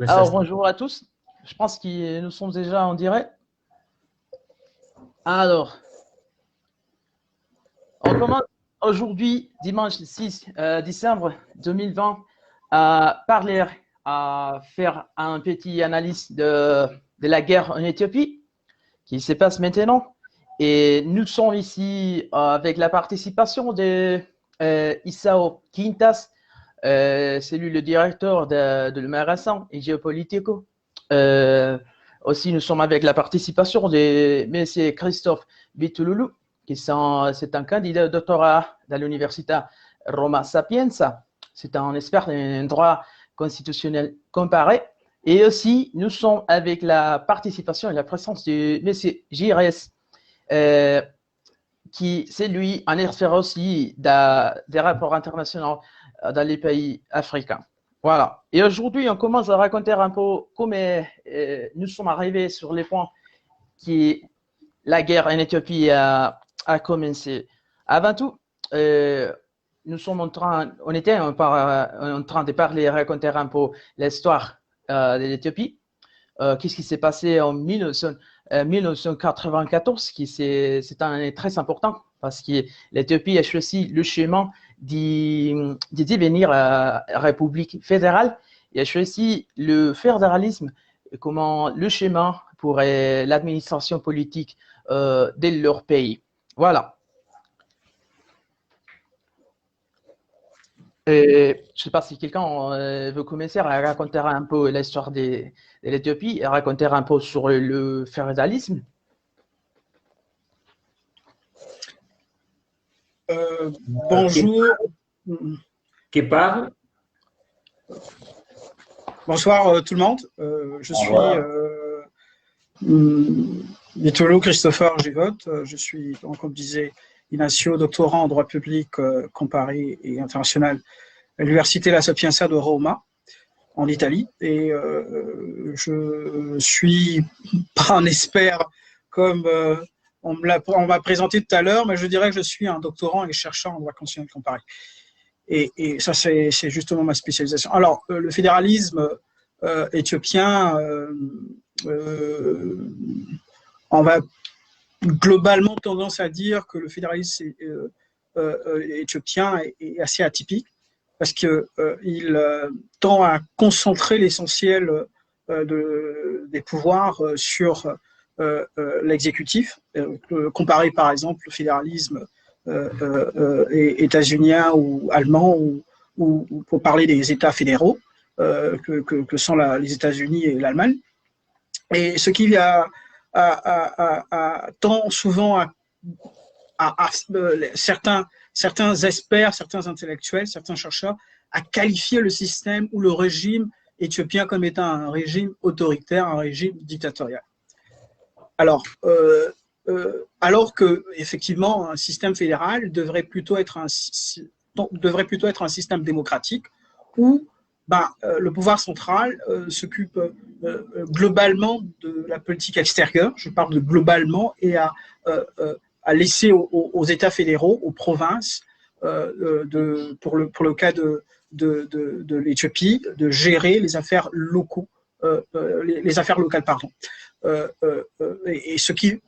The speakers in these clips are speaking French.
Alors, bonjour à tous. Je pense que nous sommes déjà en direct. Alors, on commence aujourd'hui, dimanche 6 décembre 2020, à parler, à faire un petit analyse de la guerre en Éthiopie qui se passe maintenant. Et nous sommes ici avec la participation de Isao Quintas, c'est lui le directeur de l'Emarasan et Géopolitico. Euh, Aussi, nous sommes avec la participation de M. Christophe Bitouloulou, c'est un candidat au doctorat de l'Université Roma Sapienza. C'est un expert en droit constitutionnel comparé. Et aussi, nous sommes avec la participation et la présence de M. Gires, qui c'est lui un expert aussi des rapports internationaux dans les pays africains. Voilà. Et aujourd'hui, on commence à raconter un peu comment nous sommes arrivés sur les points qui la guerre en Éthiopie a commencé. Avant tout, nous sommes on était en train de parler et raconter un peu l'histoire de l'Éthiopie. Qu'est-ce qui s'est passé en 1994, c'est un année très important parce que l'Éthiopie a choisi le chemin de devenir république fédérale et a choisi le fédéralisme comme le chemin pour l'administration politique de leur pays. Voilà. Je ne sais pas si quelqu'un veut commencer à raconter un peu l'histoire de l'Éthiopie et raconter un peu sur le fédéralisme. Bonjour. Qui parle? Bonsoir tout le monde. Je suis Bitolo Christopher Givotte. Je suis, donc, comme disait Ignacio, doctorant en droit public comparé et international à l'Université La Sapienza de Roma, en Italie. Et je suis pas un expert comme on m'a présenté tout à l'heure, mais je dirais que je suis un doctorant et chercheur en droit constitutionnel comparé. Et ça, c'est justement ma spécialisation. Alors, le fédéralisme éthiopien, on va globalement tendance à dire que le fédéralisme éthiopien est assez atypique parce qu'il tend à concentrer l'essentiel des pouvoirs sur l'exécutif, comparé par exemple au fédéralisme états-unien ou allemand, ou pour parler des États fédéraux que sont les États-Unis et l'Allemagne. Et ce qui tend souvent à certains experts, certains intellectuels, certains chercheurs à qualifier le système ou le régime éthiopien comme étant un régime autoritaire, un régime dictatorial. Alors que effectivement un système fédéral devrait plutôt être un système démocratique où le pouvoir central s'occupe globalement de la politique extérieure, je parle de globalement, et à laisser aux États fédéraux, aux provinces, pour le cas de l'Éthiopie, de gérer les affaires locaux, les affaires locales, pardon. Et ce qui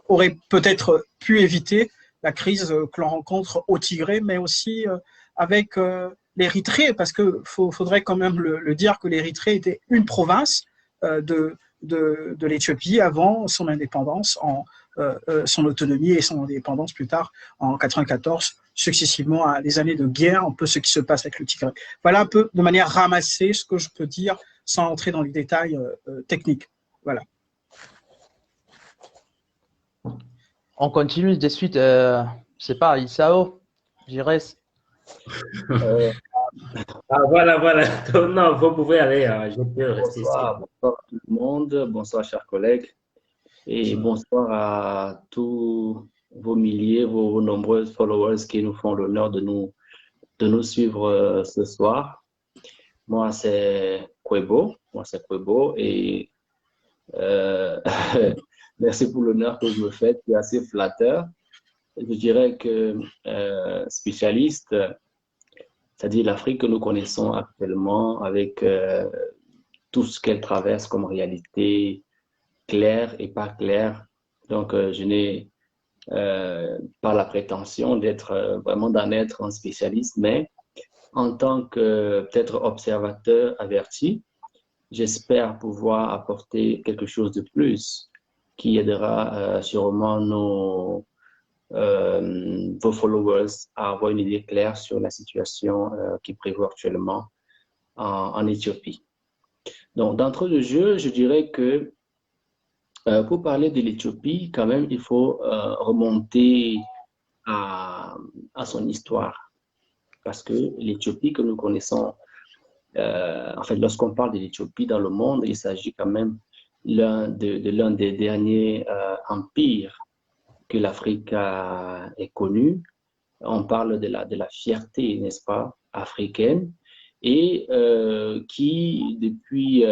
aurait peut-être pu éviter la crise que l'on rencontre au Tigré, mais aussi avec l'Érythrée, parce qu'il faudrait quand même le dire que l'Érythrée était une province de l'Éthiopie avant son indépendance, son autonomie et son indépendance plus tard en 1994, successivement à des années de guerre, un peu ce qui se passe avec le Tigré. Voilà un peu de manière ramassée ce que je peux dire sans entrer dans les détails techniques. Voilà. On continue de suite, je ne sais pas, Isao, Gires. Voilà. Non, vous pouvez aller. Je peux rester ici. Bonsoir tout le monde, bonsoir chers collègues, et bonsoir à tous vos milliers, vos nombreux followers qui nous font l'honneur de nous suivre ce soir. Moi, c'est Kwebo, et merci pour l'honneur que vous me faites, qui est assez flatteur. Je dirais que spécialiste, c'est-à-dire l'Afrique que nous connaissons actuellement avec tout ce qu'elle traverse comme réalité claire et pas claire. Donc, je n'ai pas la prétention d'être vraiment d'en être un spécialiste, mais en tant que peut-être observateur averti, j'espère pouvoir apporter quelque chose de plus qui aidera sûrement vos followers à avoir une idée claire sur la situation qui prévaut actuellement en Éthiopie. Donc, d'entrée de jeu, je dirais que pour parler de l'Éthiopie, quand même, il faut remonter à son histoire. Parce que l'Éthiopie que nous connaissons, en fait, lorsqu'on parle de l'Éthiopie dans le monde, il s'agit quand même l'un des derniers empires que l'Afrique ait connu. On parle de la fierté, n'est-ce pas, africaine, et qui, depuis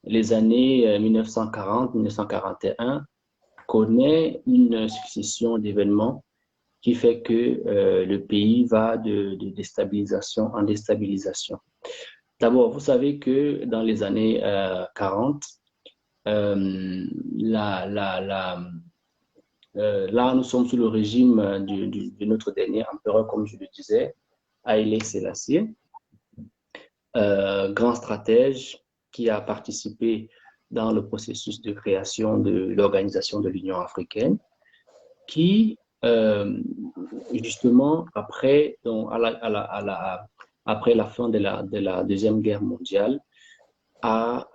les années 1940-1941, connaît une succession d'événements qui fait que le pays va de déstabilisation en déstabilisation. D'abord, vous savez que dans les années 40, là, nous sommes sous le régime de notre dernier empereur, comme je le disais, Haïlé Sélassié, grand stratège qui a participé dans le processus de création de l'Organisation de l'Union africaine, qui, justement, après, donc, après la fin de la Deuxième Guerre mondiale, a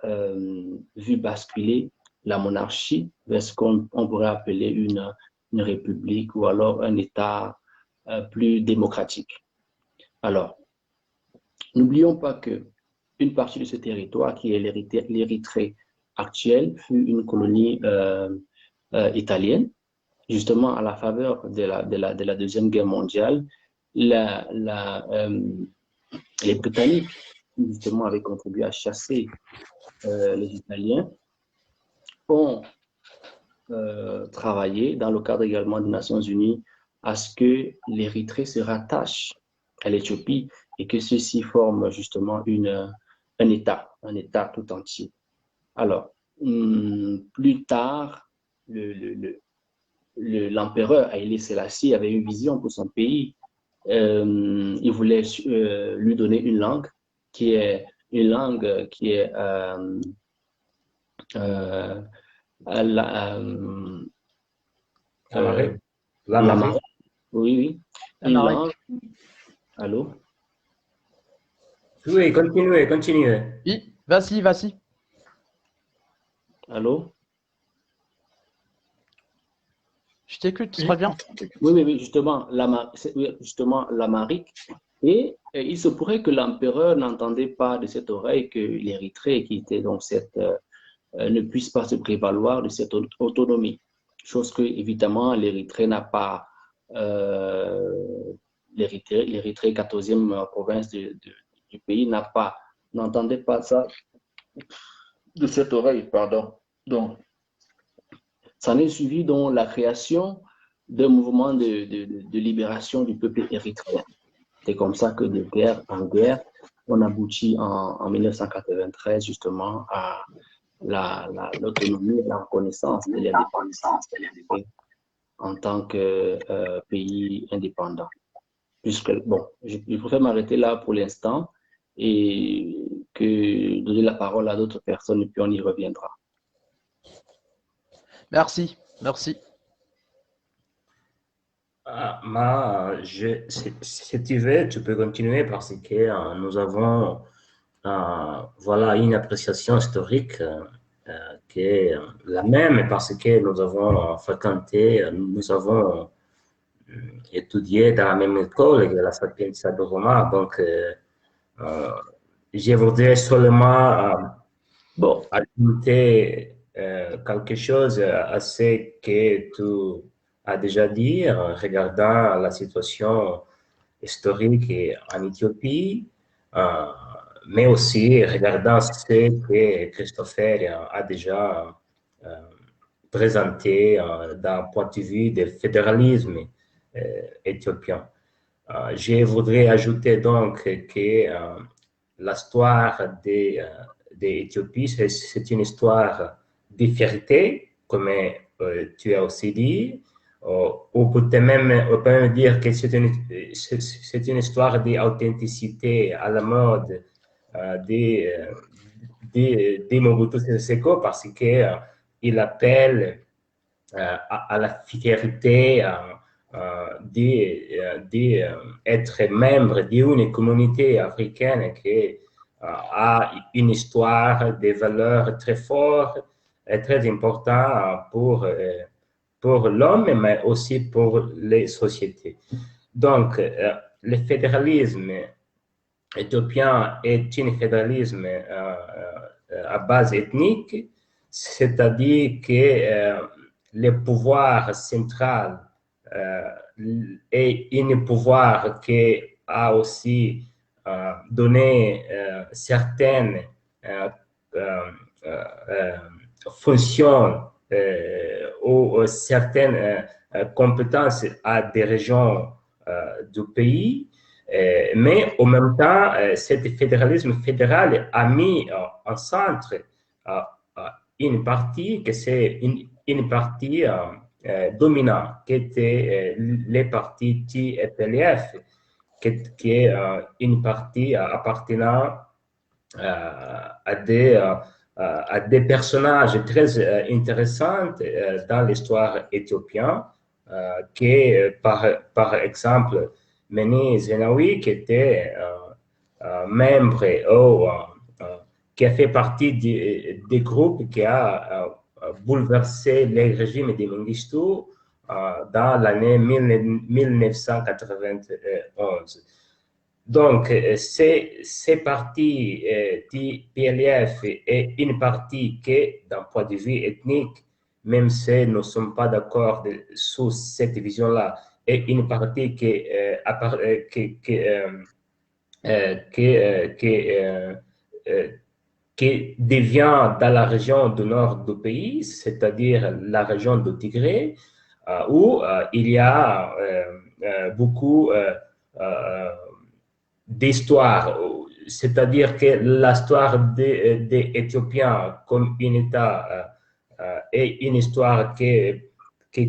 vu basculer la monarchie vers ce qu'on pourrait appeler une république ou alors un État plus démocratique. Alors, n'oublions pas que une partie de ce territoire, qui est l'Érythrée actuelle, fut une colonie italienne. Justement, à la faveur de la Deuxième Guerre mondiale, les Britanniques, justement, avaient contribué à chasser les Italiens, ont travaillé dans le cadre également des Nations Unies à ce que l'Érythrée se rattache à l'Éthiopie et que ceci forme justement un État tout entier. Alors, plus tard, l'empereur Haïlé Sélassié avait une vision pour son pays. Il voulait lui donner une langue qui est l'Amérique. Oui. L'Amérique. Allô? Oui, continuez. Oui, vas-y. Allô? Je t'écoute, très bien. Oui, justement, l'Amérique. Et il se pourrait que l'empereur n'entendait pas de cette oreille que l'Érythrée, qui était donc ne puisse pas se prévaloir de cette autonomie. Chose que, évidemment, l'Érythrée n'a pas. L'Érythrée, 14e province du pays, n'entendait pas ça de cette oreille, pardon. Donc, ça en est suivi donc la création d'un mouvement de libération du peuple érythréen. C'est comme ça que de guerre en guerre, on aboutit en 1993 justement à l'autonomie et la reconnaissance de l'indépendance en tant que pays indépendant. Puisque, bon, je préfère m'arrêter là pour l'instant et que donner la parole à d'autres personnes et puis on y reviendra. Merci. Si tu veux, tu peux continuer parce que nous avons voilà, une appréciation historique qui est la même parce que nous avons fréquenté, nous avons étudié dans la même école, la Sapienza de Roma. Donc, je voudrais seulement ajouter quelque chose à ce que tu as déjà dit regardant la situation historique en Éthiopie, mais aussi regardant ce que Christopher a déjà présenté d'un point de vue du fédéralisme éthiopien. Je voudrais ajouter donc que l'histoire d'Éthiopie, c'est une histoire de fierté, comme tu as aussi dit. On peut même dire que c'est une histoire d'authenticité à la mode de Mobutu Sese Seko parce qu'il appelle à la fierté d'être membre d'une communauté africaine qui a une histoire, des valeurs très fortes et très importantes pour l'homme, mais aussi pour les sociétés. Donc, le fédéralisme éthiopien est un fédéralisme à base ethnique, c'est-à-dire que le pouvoir central est un pouvoir qui a aussi donné certaines fonctions ou certaines compétences à des régions du pays, mais en même temps, ce fédéralisme fédéral a mis en centre une partie que c'est une partie dominante, qui était les partis TPLF, qui est une partie appartenant à des personnages très intéressants dans l'histoire éthiopienne, qui est par exemple Mené Zenawi, qui était membre qui a fait partie des groupes qui a bouleversé le régime de Mengistu dans l'année 1991. Donc, ces partis TPLF est une partie qui, d'un point de vue ethnique, même si nous ne sommes pas d'accord sur cette vision-là, est une partie qui devient dans la région du nord du pays, c'est-à-dire la région de Tigré, où il y a beaucoup d'histoire, c'est-à-dire que l'histoire des Éthiopiens comme un État est une histoire qui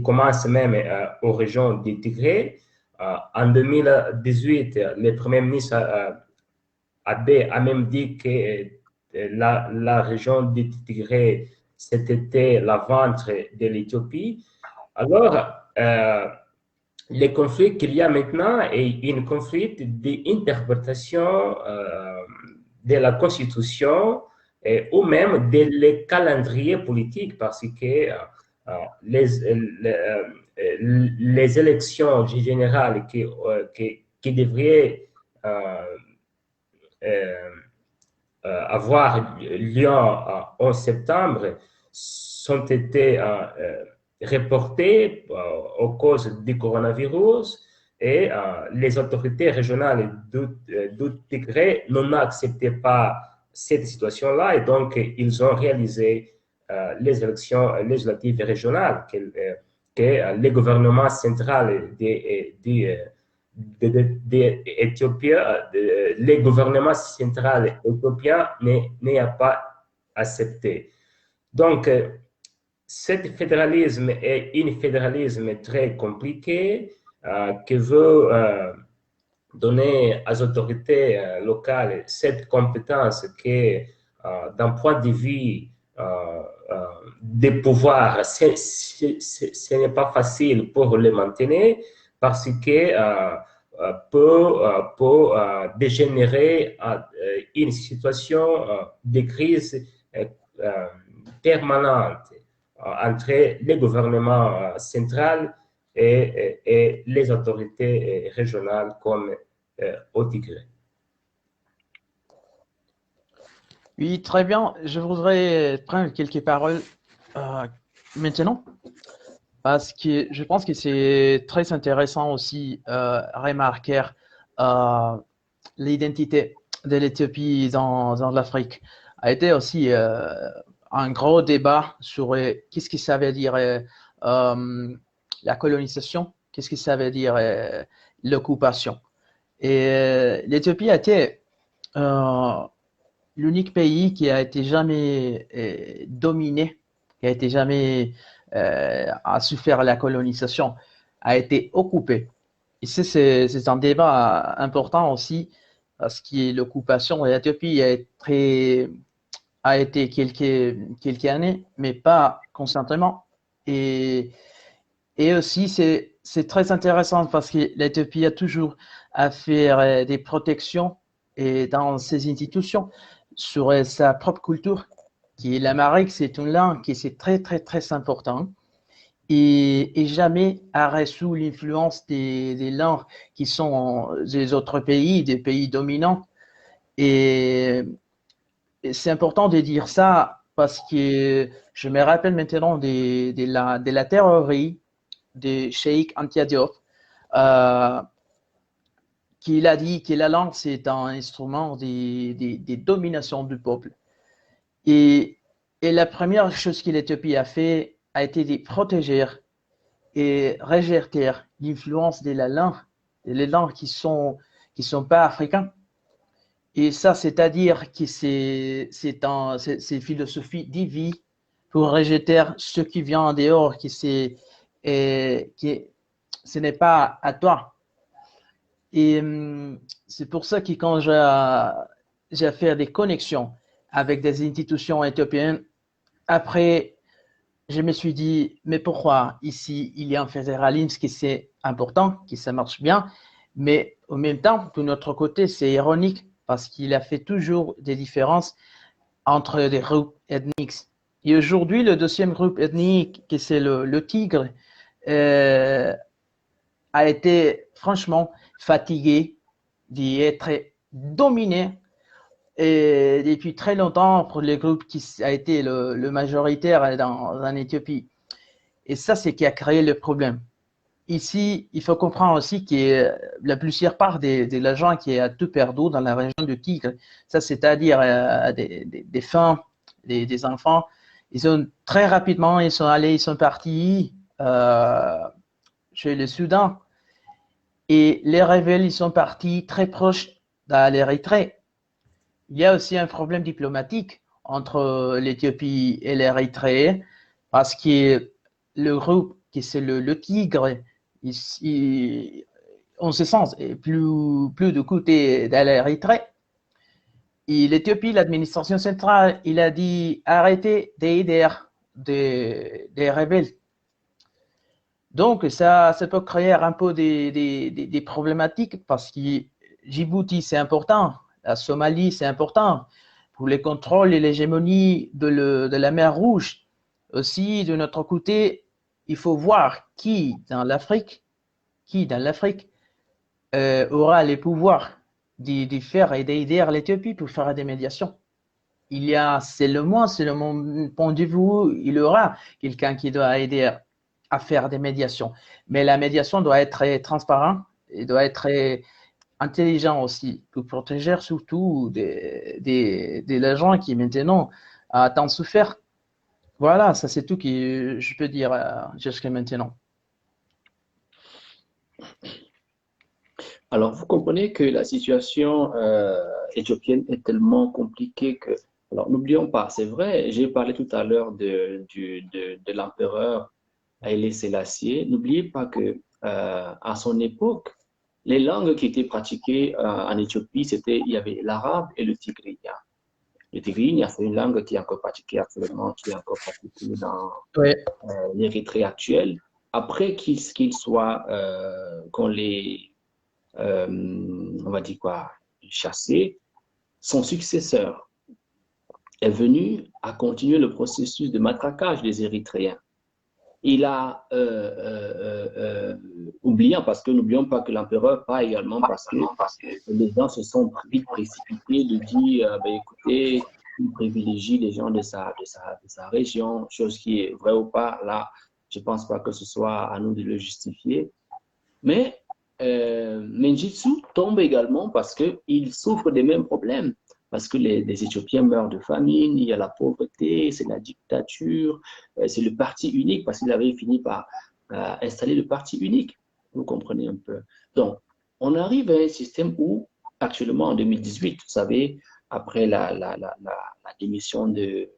commence même aux régions du Tigré. En 2018, le Premier ministre Abe a même dit que la région du Tigré, c'était la ventre de l'Éthiopie. Alors, le conflit qu'il y a maintenant est un conflit d'interprétation de la Constitution ou même des calendriers politiques parce que les élections générales qui devraient avoir lieu en septembre sont été reportées à cause du coronavirus et les autorités régionales du Tigré n'ont accepté pas cette situation-là et donc ils ont réalisé les élections législatives régionales que le gouvernement central le gouvernement central éthiopien n'a pas accepté. Donc, ce fédéralisme est un fédéralisme très compliqué qui veut donner aux autorités locales cette compétence qui, d'un point de vue des pouvoirs, ce n'est pas facile pour les maintenir parce que peut dégénérer une situation de crise permanente entre le gouvernement central et les autorités régionales comme au Tigré. Oui, très bien. Je voudrais prendre quelques paroles maintenant parce que je pense que c'est très intéressant aussi remarquer l'identité de l'Éthiopie dans l'Afrique. A été aussi un gros débat sur qu'est-ce que ça veut dire la colonisation, qu'est-ce que ça veut dire l'occupation. Et l'Éthiopie a été l'unique pays qui a été jamais dominé, qui a été jamais a su faire la colonisation, a été occupé. Et c'est un débat important aussi, parce que l'occupation de l'Éthiopie a été quelques années, mais pas constamment. Et aussi, c'est très intéressant parce que l'Éthiopie a toujours à faire des protections et dans ses institutions sur sa propre culture, qui est l'amharique, c'est une langue qui est très, très, très important et jamais arrêt sous l'influence des langues qui sont des autres pays, des pays dominants. Et c'est important de dire ça parce que je me rappelle maintenant de la théorie de Cheikh Anta Diop, qui a dit que la langue, c'est un instrument des dominations du peuple. Et la première chose que l'Éthiopie a fait a été de protéger et rejeter l'influence de la langue, les langues qui sont pas africaines. Et ça, c'est-à-dire que c'est philosophie de vie pour rejeter ce qui vient en dehors, qui ce n'est pas à toi. Et c'est pour ça que quand j'ai fait des connexions avec des institutions éthiopiennes, après, je me suis dit, mais pourquoi ici, il y a un fédéralisme qui c'est important, qui ça marche bien, mais en même temps, de notre côté, c'est ironique parce qu'il a fait toujours des différences entre des groupes ethniques. Et aujourd'hui, le deuxième groupe ethnique, qui c'est le Tigre, a été franchement fatigué d'être dominé et depuis très longtemps pour les groupes qui a été le majoritaire en Éthiopie. Et ça, c'est qui a créé le problème. Ici, il faut comprendre aussi que la plusieurs part des gens qui est à tout perdu dans la région du Tigre, ça c'est-à-dire des femmes, des enfants, ils sont très rapidement, ils sont partis chez le Soudan. Et les rebelles, ils sont partis très proches de l'Érythrée. Il y a aussi un problème diplomatique entre l'Éthiopie et l'Érythrée parce que le groupe qui c'est le Tigre, on se sent plus de côté de l'Érythrée. Et l'Éthiopie, l'administration centrale, il a dit arrêtez d'aider des rebelles. Donc, ça peut créer un peu des problématiques parce que Djibouti, c'est important. La Somalie, c'est important pour les contrôles et l'hégémonie de la mer Rouge. Aussi, de notre côté, il faut voir qui dans l'Afrique aura les pouvoirs de faire et d'aider l'Éthiopie pour faire des médiations. C'est mon point de vue, il y aura quelqu'un qui doit aider à faire des médiations. Mais la médiation doit être très transparente et doit être très intelligent aussi pour protéger surtout des gens qui maintenant ont tant souffert. Voilà, ça c'est tout que je peux dire jusqu'à maintenant. Alors, vous comprenez que la situation éthiopienne est tellement compliquée que… Alors, n'oublions pas, c'est vrai, j'ai parlé tout à l'heure de l'empereur Haïlé Sélassié. N'oubliez pas que à son époque, les langues qui étaient pratiquées en Éthiopie, il y avait l'arabe et le tigrinya. Le tigrinya, c'est une langue qui est encore pratiquée actuellement, qui est encore pratiquée dans l'Érythrée actuelle. Après qu'il soit, qu'on les, on va dire quoi, chassé, son successeur est venu à continuer le processus de matraquage des Érythréens. Il a oubliant, parce que n'oublions pas que l'empereur pas également parce que les gens se sont vite précipités de dire écoutez, il privilégie les gens de sa région, chose qui est vraie ou pas, là, je ne pense pas que ce soit à nous de le justifier. Mais Mengistu tombe également parce qu'il souffre des mêmes problèmes. Parce que les Éthiopiens meurent de famine, il y a la pauvreté, c'est la dictature, c'est le parti unique, parce qu'ils avaient fini par installer le parti unique. Vous comprenez un peu. Donc, on arrive à un système où, actuellement en 2018, vous savez, après la démission de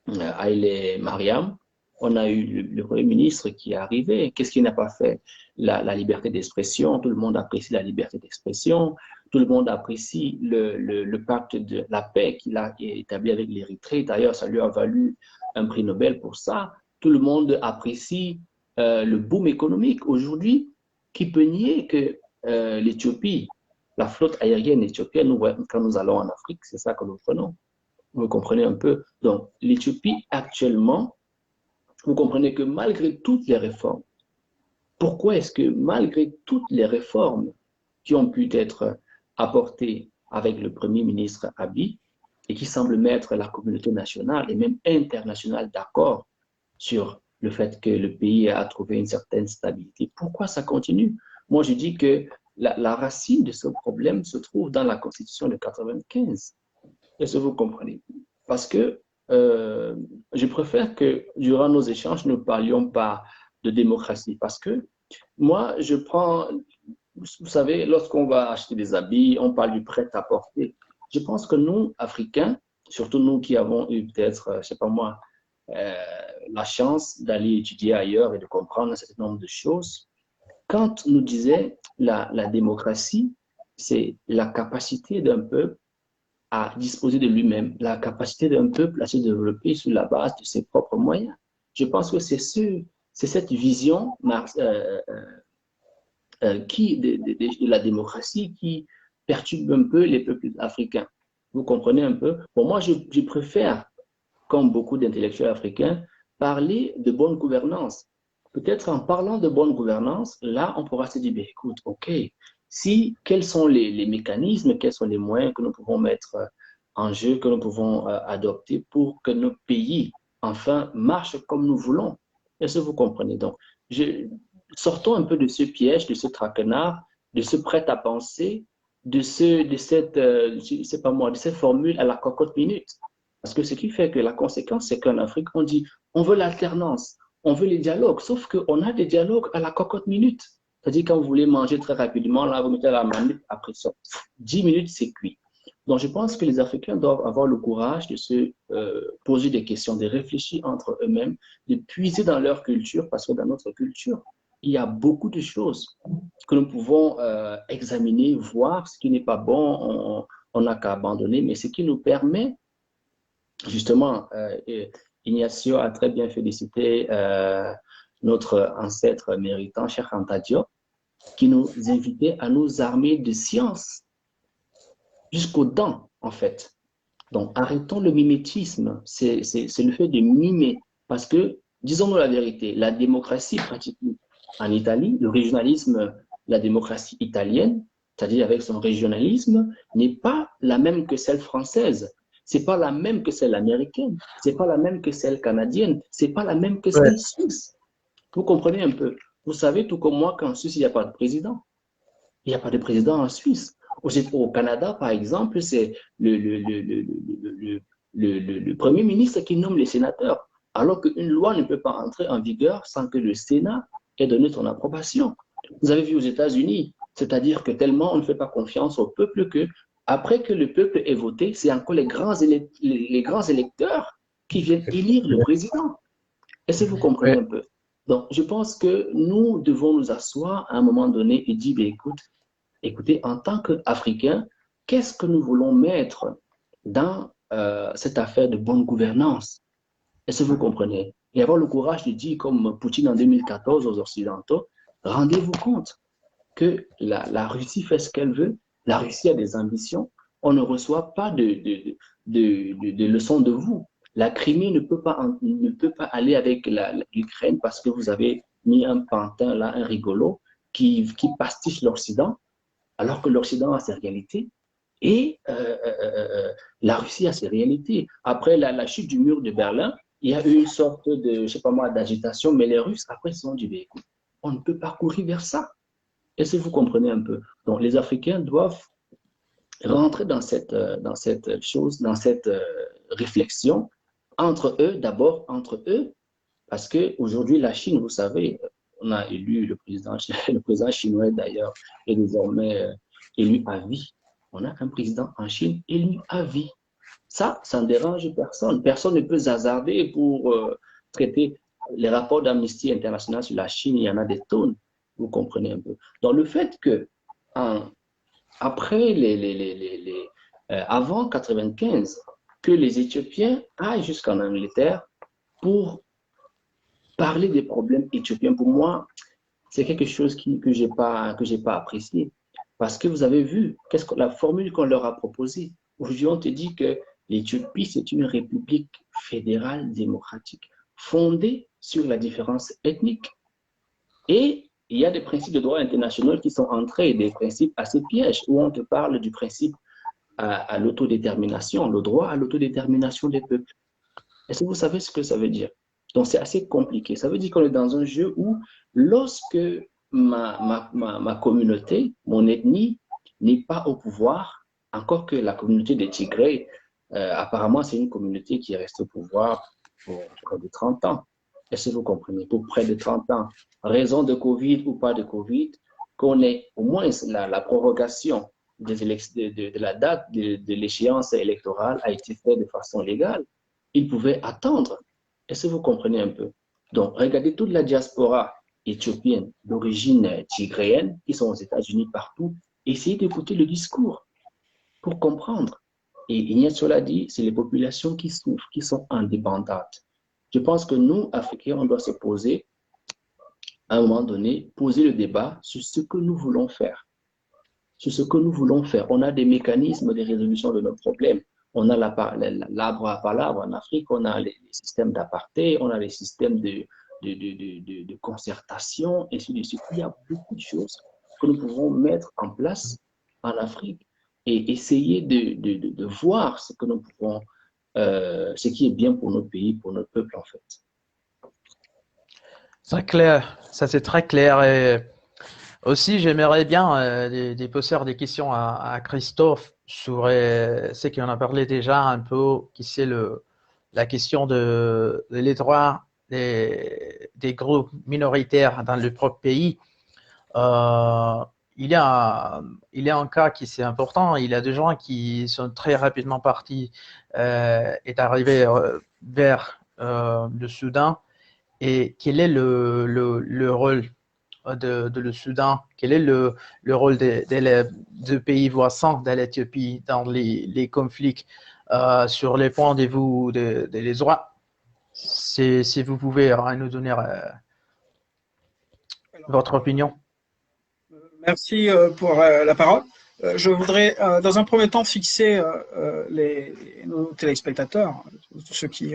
Haïlé Mariam, on a eu le Premier ministre qui est arrivé. Qu'est-ce qu'il n'a pas fait? La liberté d'expression, tout le monde apprécie la liberté d'expression, tout le monde apprécie le pacte de la paix qu'il a établi avec l'Érythrée. D'ailleurs, ça lui a valu un prix Nobel pour ça. Tout le monde apprécie le boom économique. Aujourd'hui, qui peut nier que l'Éthiopie, la flotte aérienne éthiopienne, quand nous allons en Afrique, c'est ça que nous prenons. Vous comprenez un peu? Donc, l'Éthiopie, actuellement, vous comprenez que malgré toutes les réformes, pourquoi est-ce que malgré toutes les réformes qui ont pu être apportées avec le Premier ministre Abiy et qui semblent mettre la communauté nationale et même internationale d'accord sur le fait que le pays a trouvé une certaine stabilité, pourquoi ça continue? Moi, je dis que la racine de ce problème se trouve dans la Constitution de 95. Est-ce que vous comprenez? Parce que je préfère que durant nos échanges, nous ne parlions pas de démocratie. Parce que moi, je prends, vous savez, lorsqu'on va acheter des habits, on parle du prêt-à-porter. Je pense que nous, Africains, surtout nous qui avons eu peut-être, je ne sais pas moi, la chance d'aller étudier ailleurs et de comprendre un certain nombre de choses, quand nous disait la démocratie, c'est la capacité d'un peuple à disposer de lui-même, la capacité d'un peuple à se développer sur la base de ses propres moyens. Je pense que c'est cette vision de la démocratie qui perturbe un peu les peuples africains. Vous comprenez un peu? Pour moi, je préfère, comme beaucoup d'intellectuels africains, parler de bonne gouvernance. Peut-être en parlant de bonne gouvernance, là, on pourra se dire, ben, écoute, OK, quels sont les mécanismes, quels sont les moyens que nous pouvons mettre en jeu, que nous pouvons adopter pour que nos pays, enfin, marchent comme nous voulons. Est-ce que vous comprenez? Donc, sortons un peu de ce piège, de ce traquenard, de ce prêt-à-penser, de cette formule à la cocotte minute. Parce que ce qui fait que la conséquence, c'est qu'en Afrique, on dit, on veut l'alternance, on veut les dialogues, sauf qu'on a des dialogues à la cocotte minute. C'est-à-dire, quand vous voulez manger très rapidement, là, vous mettez la manip, après ça, 10 minutes, c'est cuit. Donc, je pense que les Africains doivent avoir le courage de se poser des questions, de réfléchir entre eux-mêmes, de puiser dans leur culture, parce que dans notre culture, il y a beaucoup de choses que nous pouvons examiner, voir. Ce qui n'est pas bon, on n'a qu'à abandonner, mais ce qui nous permet, justement, Ignacio a très bien félicité notre ancêtre méritant, Cheikh Anta Diop, qui nous invitait à nous armer de science jusqu'aux dents, en fait. Donc, arrêtons le mimétisme. C'est le fait de mimer. Parce que, disons-nous la vérité, la démocratie pratiquée en Italie, le régionalisme, la démocratie italienne, c'est-à-dire avec son régionalisme, n'est pas la même que celle française. C'est pas la même que celle américaine. C'est pas la même que celle canadienne. C'est pas la même que celle suisse. Vous comprenez un peu? Vous savez, tout comme moi, qu'en Suisse, il n'y a pas de président. Il n'y a pas de président en Suisse. Au Canada, par exemple, c'est le Premier ministre qui nomme les sénateurs, alors qu'une loi ne peut pas entrer en vigueur sans que le Sénat ait donné son approbation. Vous avez vu aux États-Unis, c'est-à-dire que tellement on ne fait pas confiance au peuple que, après que le peuple ait voté, c'est encore les grands électeurs qui viennent élire le président. Est-ce que vous comprenez un peu? Donc, je pense que nous devons nous asseoir à un moment donné et dire, ben, écoutez, en tant qu'Africains, qu'est-ce que nous voulons mettre dans cette affaire de bonne gouvernance? Est-ce que vous comprenez? Et avoir le courage de dire, comme Poutine en 2014 aux Occidentaux, rendez-vous compte que la Russie fait ce qu'elle veut, la Russie a des ambitions, on ne reçoit pas de leçons de vous. La Crimée ne peut pas aller avec l'Ukraine parce que vous avez mis un pantin là, un rigolo, qui pastiche l'Occident, alors que l'Occident a ses réalités et la Russie a ses réalités. Après la chute du mur de Berlin, il y a eu une sorte de, je ne sais pas moi, d'agitation, mais les Russes, après, ils se sont dit, écoute, on ne peut pas courir vers ça. Est-ce que vous comprenez un peu? Donc, les Africains doivent rentrer dans cette réflexion entre eux, d'abord entre eux, parce qu'aujourd'hui, la Chine, vous savez, on a élu le président chinois d'ailleurs, est désormais élu à vie. on a un président en Chine élu à vie. Ça ne dérange personne. Personne ne peut hasarder pour traiter les rapports d'Amnesty International sur la Chine. Il y en a des tonnes. Vous comprenez un peu. Donc, le fait que, après avant 95, que les Éthiopiens aillent jusqu'en Angleterre pour parler des problèmes éthiopiens, pour moi, c'est quelque chose que j'ai pas apprécié. Parce que vous avez vu, la formule qu'on leur a proposée. Aujourd'hui, on te dit que l'Éthiopie, c'est une république fédérale démocratique fondée sur la différence ethnique. Et il y a des principes de droit international qui sont entrés, des principes assez pièges, où on te parle du principe à l'autodétermination, le droit à l'autodétermination des peuples. Est-ce que vous savez ce que ça veut dire? Donc, c'est assez compliqué. Ça veut dire qu'on est dans un jeu où, lorsque ma communauté, mon ethnie, n'est pas au pouvoir, encore que la communauté des Tigrés, apparemment, c'est une communauté qui reste au pouvoir pour près de 30 ans. Est-ce que vous comprenez? Pour près de 30 ans. Raison de Covid ou pas de Covid, qu'on ait au moins la prorogation de la date de l'échéance électorale a été faite de façon légale. Ils pouvaient attendre. Est-ce que vous comprenez un peu? Donc, regardez toute la diaspora éthiopienne d'origine tigréenne qui sont aux États-Unis partout. Essayez d'écouter le discours pour comprendre. Et Ignace l'a dit, c'est les populations qui souffrent, qui sont indépendantes. Je pense que nous, Africains, on doit se poser, à un moment donné, poser le débat sur ce que nous voulons faire. Sur ce que nous voulons faire. On a des mécanismes de résolution de nos problèmes. On a l'arbre à palabre en Afrique, on a les systèmes d'apartheid, on a les systèmes de concertation, et ainsi de suite. Il y a beaucoup de choses que nous pouvons mettre en place en Afrique et essayer de voir ce que nous pouvons, ce qui est bien pour notre pays, pour notre peuple en fait. C'est clair, ça c'est très clair. Et aussi, j'aimerais bien poser des questions à Christophe sur ce qu'on a parlé déjà un peu, qui c'est la question des droits des groupes minoritaires dans le propre pays. Il y a un cas qui c'est important. Il y a des gens qui sont très rapidement partis et arrivés vers le Soudan. Et quel est le rôle de le Soudan? Quel est le rôle des pays voisins de l'Éthiopie dans les conflits sur les points de vue des droits? Si vous pouvez nous donner votre opinion. Merci pour la parole. Je voudrais, dans un premier temps, fixer nos téléspectateurs, tous ceux qui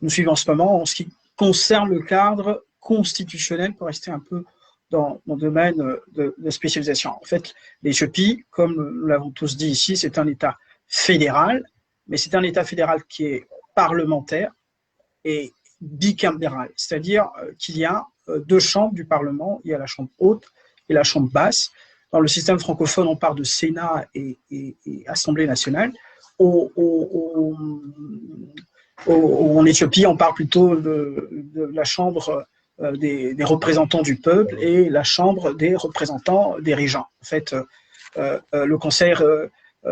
nous suivent en ce moment, en ce qui concerne le cadre constitutionnel, pour rester un peu dans mon domaine de spécialisation. En fait, l'Éthiopie, comme nous l'avons tous dit ici, c'est un État fédéral, mais c'est un État fédéral qui est parlementaire et bicaméral, c'est-à-dire qu'il y a deux chambres du Parlement, il y a la chambre haute et la chambre basse. Dans le système francophone, on parle de Sénat et Assemblée nationale. En Éthiopie, on parle plutôt de la chambre des représentants du peuple et la chambre des représentants des régents. En fait, le conseil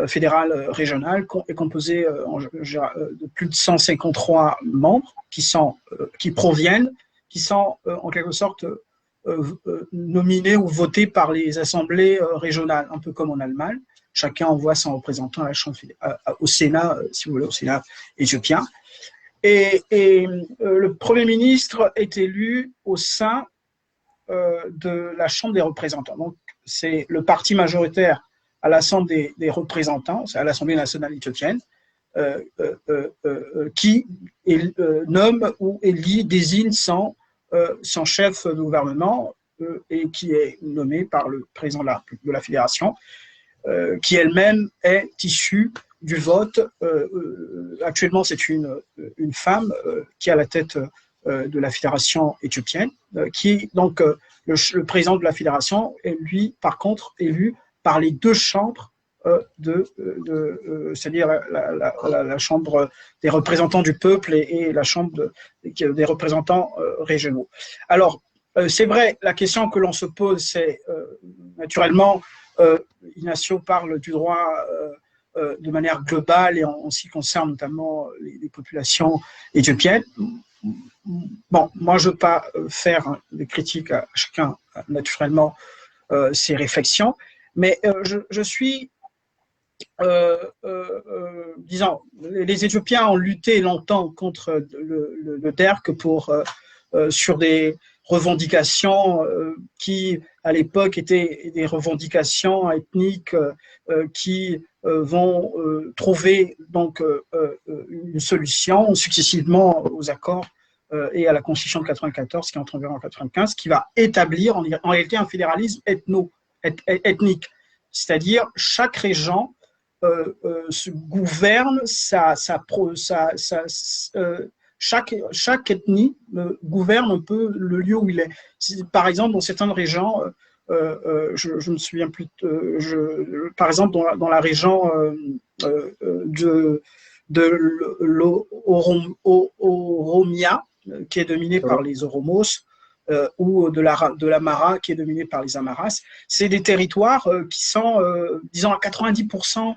fédéral régional est composé de plus de 153 membres qui sont en quelque sorte nominés ou votés par les assemblées régionales, un peu comme en Allemagne. Chacun envoie son représentant à la chambre, au Sénat, si vous voulez, au Sénat éthiopien. Et le Premier ministre est élu au sein de la Chambre des représentants. Donc, c'est le parti majoritaire à l'Assemblée des représentants, c'est à l'Assemblée nationale éthiopienne, qui nomme ou désigne son chef de gouvernement et qui est nommé par le président de la fédération, qui elle-même est issue du vote. Actuellement, c'est une femme qui est à la tête de la fédération éthiopienne, qui donc le président de la fédération est lui, par contre, élu par les deux chambres c'est-à-dire la chambre des représentants du peuple et la chambre des représentants régionaux. Alors, c'est vrai, la question que l'on se pose, c'est naturellement Ignacio parle du droit de manière globale et en ce qui concerne notamment les populations éthiopiennes. Bon, moi, je ne veux pas faire des critiques à chacun, naturellement, ses réflexions, mais je suis, disons, les Éthiopiens ont lutté longtemps contre le DERC sur des revendications qui, à l'époque, étaient des revendications ethniques qui vont trouver donc une solution successivement aux accords et à la Constitution de 94, qui entre en vigueur en 95, qui va établir en réalité un fédéralisme ethnique, c'est-à-dire chaque région se gouverne chaque ethnie gouverne un peu le lieu où il est. Par exemple, dans certaines régions, je me souviens plus, par exemple, dans la région de l'Oromia, qui est dominée par les Oromos, ou de l'Amara, qui est dominée par les Amaras, c'est des territoires qui sont, disons, à 90%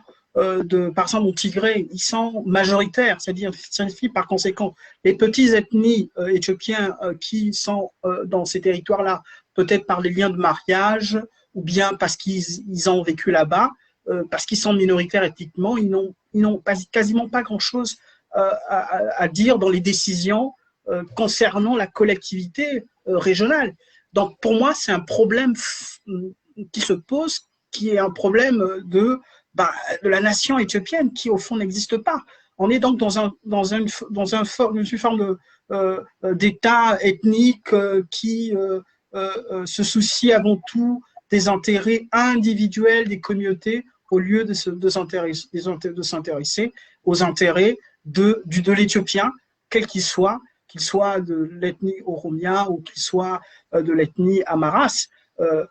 par exemple, au Tigré, ils sont majoritaires, c'est-à-dire, signifie par conséquent, les petites ethnies éthiopiennes qui sont dans ces territoires-là, peut-être par les liens de mariage, ou bien parce qu'ils ont vécu là-bas, parce qu'ils sont minoritaires ethniquement, ils n'ont quasiment pas grand-chose à dire dans les décisions concernant la collectivité régionale. Donc, pour moi, c'est un problème qui se pose, qui est un problème de la nation éthiopienne qui, au fond, n'existe pas. On est donc dans une forme d'État ethnique qui se soucie avant tout des intérêts individuels des communautés au lieu de s'intéresser aux intérêts de l'Éthiopien, quel qu'il soit de l'ethnie Oromia ou qu'il soit de l'ethnie Amaras.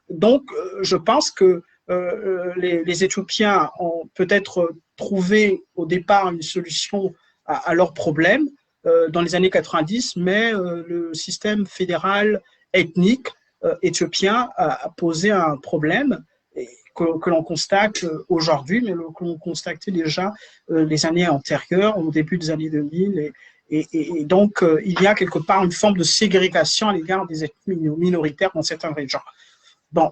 Donc, je pense que les Éthiopiens ont peut-être trouvé au départ une solution à leurs problèmes dans les années 90, mais le système fédéral ethnique éthiopien a posé un problème que l'on constate aujourd'hui, mais que l'on constatait déjà les années antérieures, au début des années 2000. Et donc, il y a quelque part une forme de ségrégation à l'égard des ethnies minoritaires dans certaines régions. Bon,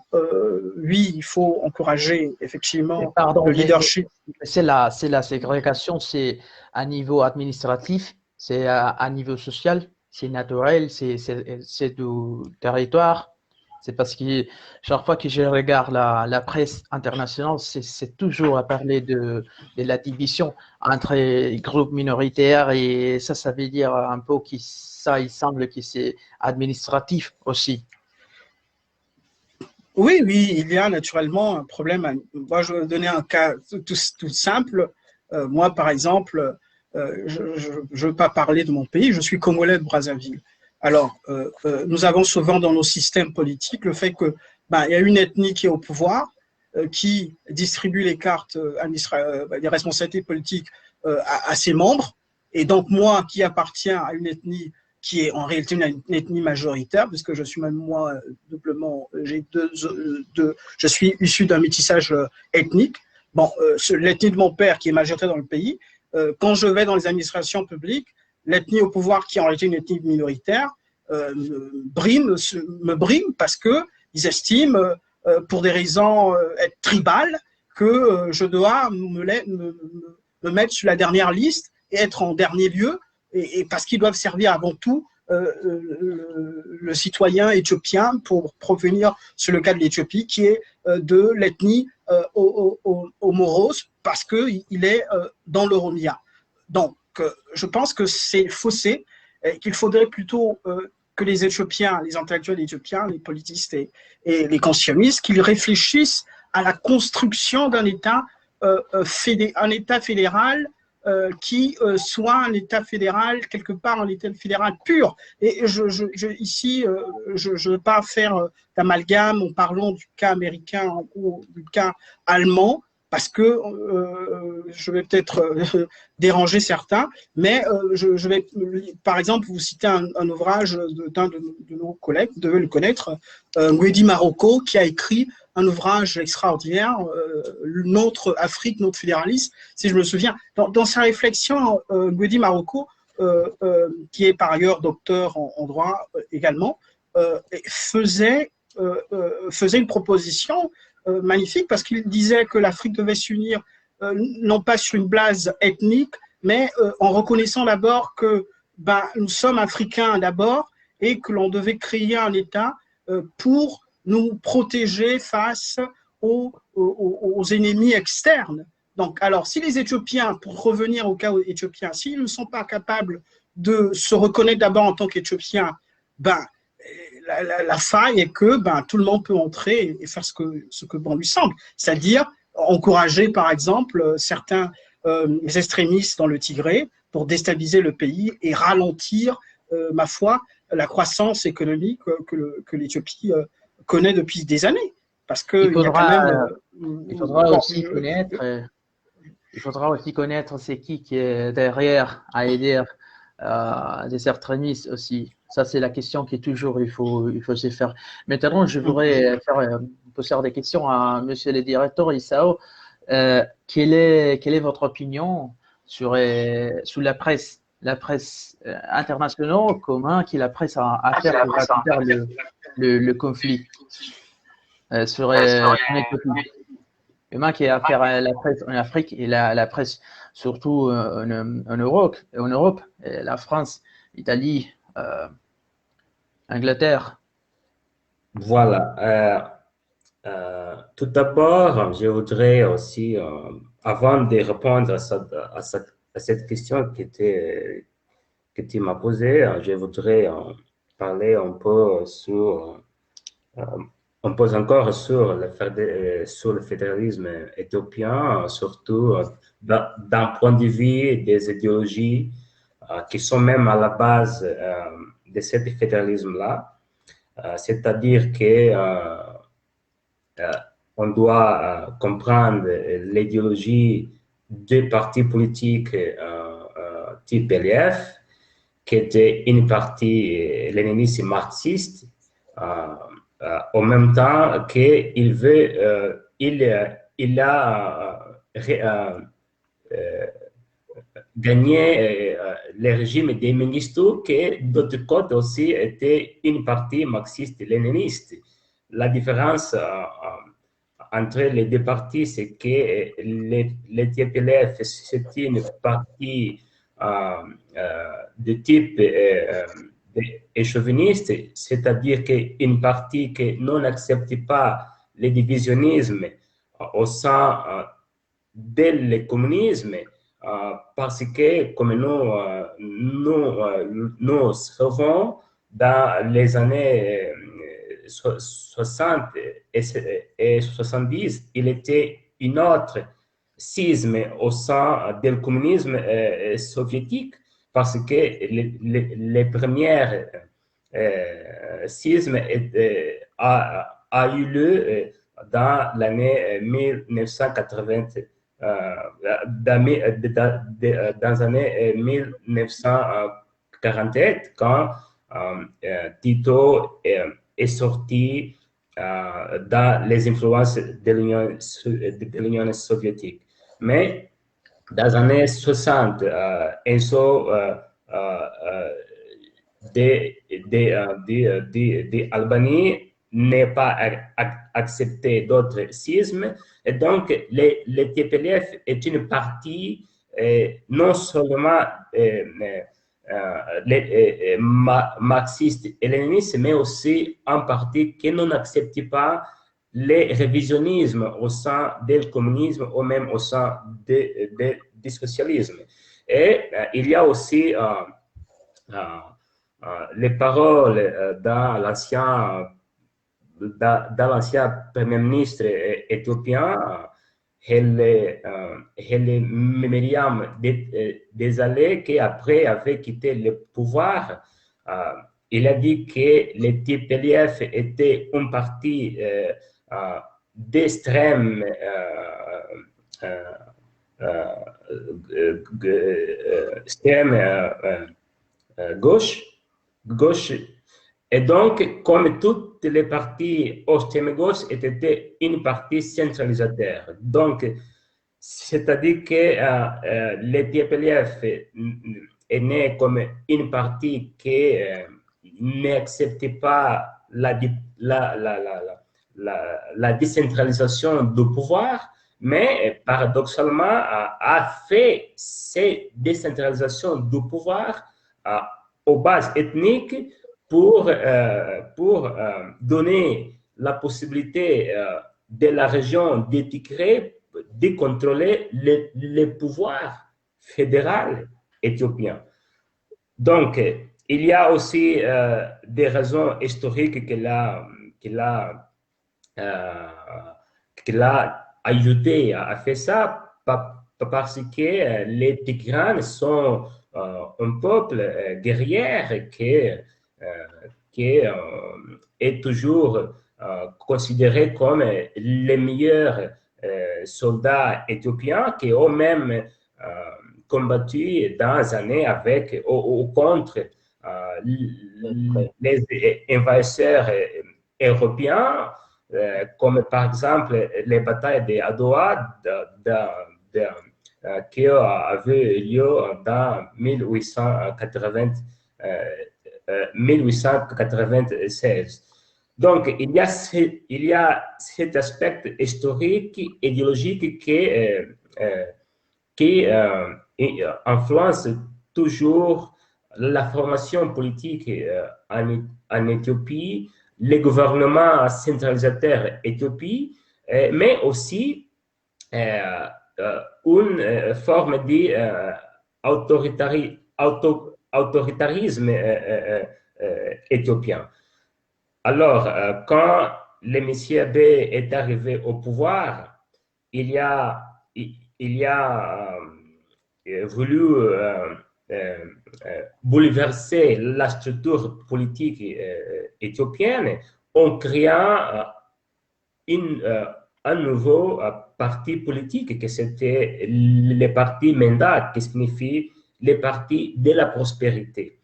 oui, il faut encourager effectivement le leadership. C'est la ségrégation, c'est à niveau administratif, c'est à niveau social, c'est naturel, c'est du territoire. C'est parce que chaque fois que je regarde la presse internationale, c'est toujours à parler de la division entre les groupes minoritaires et ça veut dire un peu que ça, il semble que c'est administratif aussi. Oui, il y a naturellement un problème. Moi, je vais donner un cas tout simple. Moi, par exemple, je ne veux pas parler de mon pays, je suis congolais de Brazzaville. Alors, nous avons souvent dans nos systèmes politiques le fait que il y a une ethnie qui est au pouvoir, qui distribue les cartes des responsabilités politiques à ses membres. Et donc, moi, qui appartiens à une ethnie qui est en réalité une ethnie majoritaire, puisque je suis même moi doublement, je suis issu d'un métissage ethnique. Bon, l'ethnie de mon père qui est majoritaire dans le pays, quand je vais dans les administrations publiques, l'ethnie au pouvoir qui est en réalité une ethnie minoritaire me brime parce qu'ils estiment, pour des raisons tribales, que je dois me mettre sur la dernière liste et être en dernier lieu, et parce qu'ils doivent servir avant tout le citoyen éthiopien pour provenir, sur le cas de l'Éthiopie, qui est de l'ethnie Omoros, parce qu'il est dans l'Oromia. Donc, je pense que c'est faussé, et qu'il faudrait plutôt que les Éthiopiens, les intellectuels éthiopiens, les politistes et les constitutionnalistes, qu'ils réfléchissent à la construction d'un État, un État fédéral qui soit un État fédéral, quelque part un État fédéral pur. Et ici, je ne veux pas faire d'amalgame en parlant du cas américain ou du cas allemand, parce que je vais peut-être déranger certains, mais je vais, par exemple, vous citer un ouvrage d'un de nos collègues, vous devez le connaître, Nguedi Maroko, qui a écrit un ouvrage extraordinaire, Notre Afrique, notre fédéralisme, si je me souviens. Dans sa réflexion, Nguedi Maroko, qui est par ailleurs docteur en droit également, faisait une proposition magnifique, parce qu'il disait que l'Afrique devait s'unir non pas sur une base ethnique, mais en reconnaissant d'abord que nous sommes africains d'abord et que l'on devait créer un État pour nous protéger face aux ennemis externes. Donc, alors, si les Éthiopiens, pour revenir au cas éthiopien, s'ils ne sont pas capables de se reconnaître d'abord en tant qu'Éthiopiens, la faille est que tout le monde peut entrer et faire ce que bon lui semble, c'est-à-dire encourager par exemple certains extrémistes dans le Tigré pour déstabiliser le pays et ralentir, ma foi, la croissance économique que l'Éthiopie connaît depuis des années. Parce que il faudra aussi connaître. Il faudra aussi connaître c'est qui est derrière à aider des extrémistes aussi. Ça, c'est la question qui est toujours, il faut se faire. Maintenant, je voudrais poser des questions à monsieur le directeur Isao. Quelle est votre opinion sur la presse internationale, comment qui la presse à faire le conflit sur comment qui a affaire à la presse en Afrique et la presse surtout en Europe, la France, l'Italie, Angleterre. Voilà. Tout d'abord, je voudrais aussi, avant de répondre à cette question que tu m'as posée, je voudrais parler un peu encore sur le fédéralisme éthiopien, surtout d'un point de vue des idéologies qui sont même à la base de ce fédéralisme-là. C'est-à-dire que on doit comprendre l'idéologie des partis politiques type LF, qui était une partie léniniste et marxiste, en même temps qu'il veut, il a gagné le régime des Mengistu, qui d'autre côté aussi était une partie marxiste-léniniste. La différence entre les deux partis, c'est que les TPLF, c'est une partie de type chauviniste, c'est-à-dire qu'une partie qui n'accepte pas le divisionnisme au sein de communisme, parce que, comme nous savons, dans les années 60 et 70, il était une autre schisme au sein du communisme soviétique, parce que les premières schismes a eu lieu dans l'année 1980. Dans les années 1948, quand Tito est sorti dans les influences de l'Union soviétique. Mais dans les années 60, Enzo d'Albanie n'est pas accepté d'autres schismes. Et donc, le TPLF est une partie non seulement marxiste et léniniste, mais aussi un parti qui n'accepte pas le révisionnisme au sein du communisme ou même au sein du socialisme. Et il y a aussi les paroles dans l'ancien Premier ministre éthiopien, Myriam Desalegn, qui après avait quitté le pouvoir. Il a dit que le TPLF était un parti d'extrême gauche. Et donc, comme toutes les partis extrême-gauche étaient une partie centralisateur. Donc, c'est-à-dire que le TPLF est né comme une partie qui n'acceptait pas la décentralisation du pouvoir, mais paradoxalement a fait cette décentralisation du pouvoir aux bases ethniques pour donner la possibilité de la région du Tigré de contrôler le pouvoir fédéral éthiopien. Donc, il y a aussi des raisons historiques qu'il a ajouté à faire ça, parce que les Tigranes sont un peuple guerrier qui est toujours considéré comme les meilleurs soldats éthiopiens qui ont même combattu dans les années avec ou contre les envahisseurs européens, comme par exemple les batailles d'Adoua qui avaient lieu dans 1896. Donc, il y a cet aspect historique, idéologique qui influence toujours la formation politique en Éthiopie, les gouvernements centralisateurs éthiopie, mais aussi une forme d'autoritarisme éthiopien. Alors, quand le monsieur B est arrivé au pouvoir, il a voulu bouleverser la structure politique éthiopienne en créant un nouveau parti politique, que c'était le parti Menda, qui signifie le parti de la prospérité.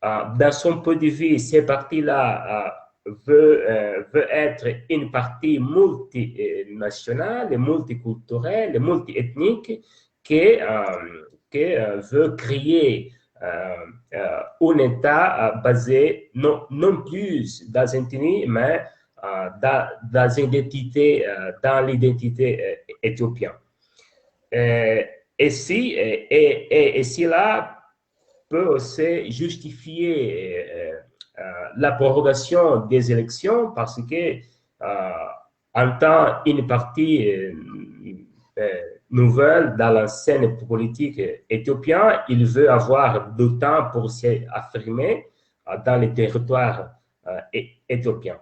Dans son point de vue, ce parti-là veut être une partie multinationale, multiculturelle, multiethnique, qui veut créer un État basé non plus dans une ethnie, mais dans l'identité éthiopienne. Et cela peut aussi justifier la prorogation des élections parce que en tant une partie nouvelle dans la scène politique éthiopienne, il veut avoir du temps pour s'affirmer dans les territoires éthiopiens.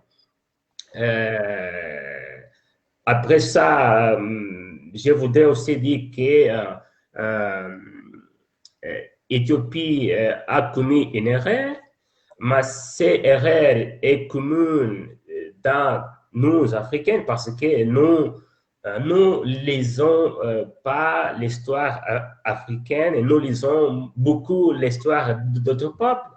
Après ça, je voudrais aussi dire que l'Éthiopie a commis une erreur, mais cette erreur est commune dans nous, Africains, parce que nous lisons pas l'histoire africaine, nous lisons beaucoup l'histoire d'autres peuples,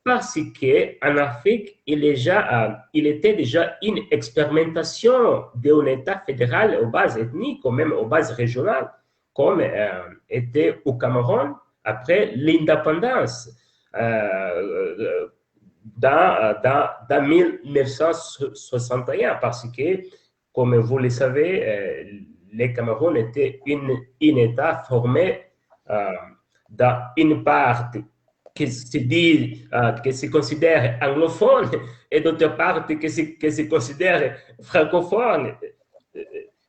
parce qu'en Afrique, il était déjà une expérimentation d'un État fédéral aux bases ethniques ou même aux bases régionales, comme était au Cameroun après l'indépendance dans 1961, parce que, comme vous le savez, le Cameroun était un État formé dans une part qui se considère anglophone et d'autre part qui se considère francophone.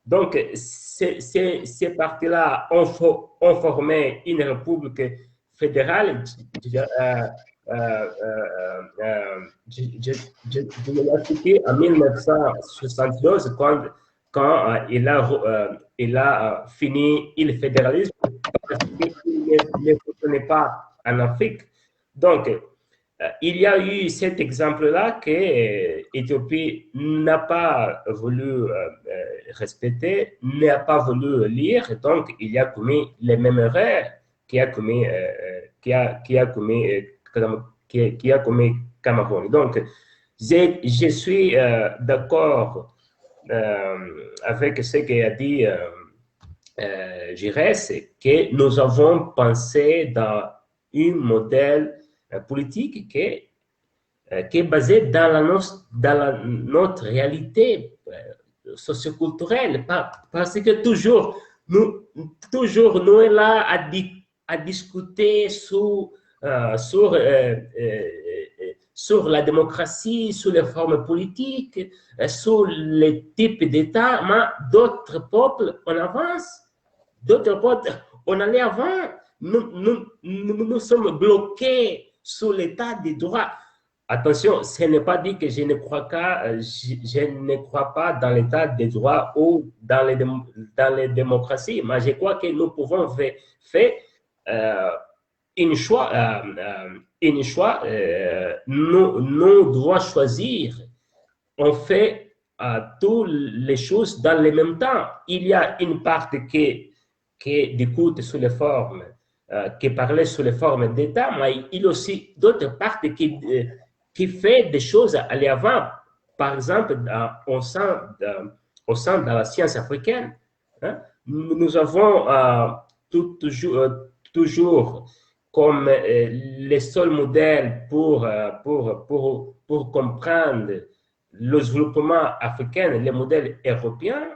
Donc, ces parties-là ont formé une république fédérale. Je l'ai expliqué en 1972 quand il a fini le fédéralisme parce qu'il ne fonctionnait pas en Afrique. Donc, il y a eu cet exemple-là que l'Éthiopie n'a pas voulu respecter, n'a pas voulu lire, donc il a commis les mêmes erreurs qui a commis, qui a commis Cameroun. Donc, je suis d'accord avec ce qu'a dit Giresse, c'est que nous avons pensé dans un modèle politique qui est basé dans notre réalité socioculturelle, parce que toujours nous sommes là à discuter sur la démocratie, sur les formes politiques, sur les types d'États, mais d'autres peuples en avance, d'autres peuples on allait avant. Nous sommes bloqués sur l'état des droits. Attention, ce n'est pas dit que je ne crois pas dans l'état des droits ou dans les démocraties, mais je crois que nous pouvons faire un choix. Nous devons choisir. On fait toutes les choses dans le même temps. Il y a une partie qui écoute sur les formes, qui parlait sur les formes d'État, mais il y a aussi d'autres parties qui fait des choses à l'avant. Par exemple, au sein de la science africaine, hein, nous avons toujours comme les seuls modèles pour comprendre le développement africain, les modèles européens,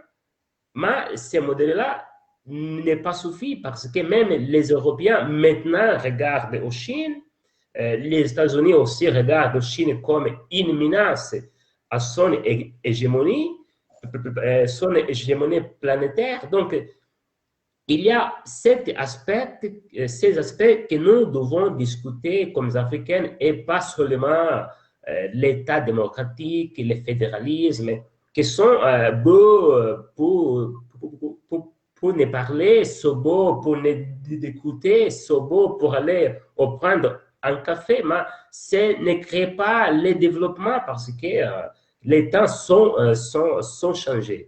mais ces modèles-là n'est pas suffi parce que même les Européens maintenant regardent aux Chine, les États-Unis aussi regardent aux Chine comme une menace à son hégémonie planétaire. Donc, il y a ces aspects que nous devons discuter comme Africains et pas seulement l'État démocratique, le fédéralisme, qui sont beaux pour ne parler, sont beaux pour écouter, sont beaux pour aller prendre un café, mais ce ne crée pas le développement parce que les temps sont changés.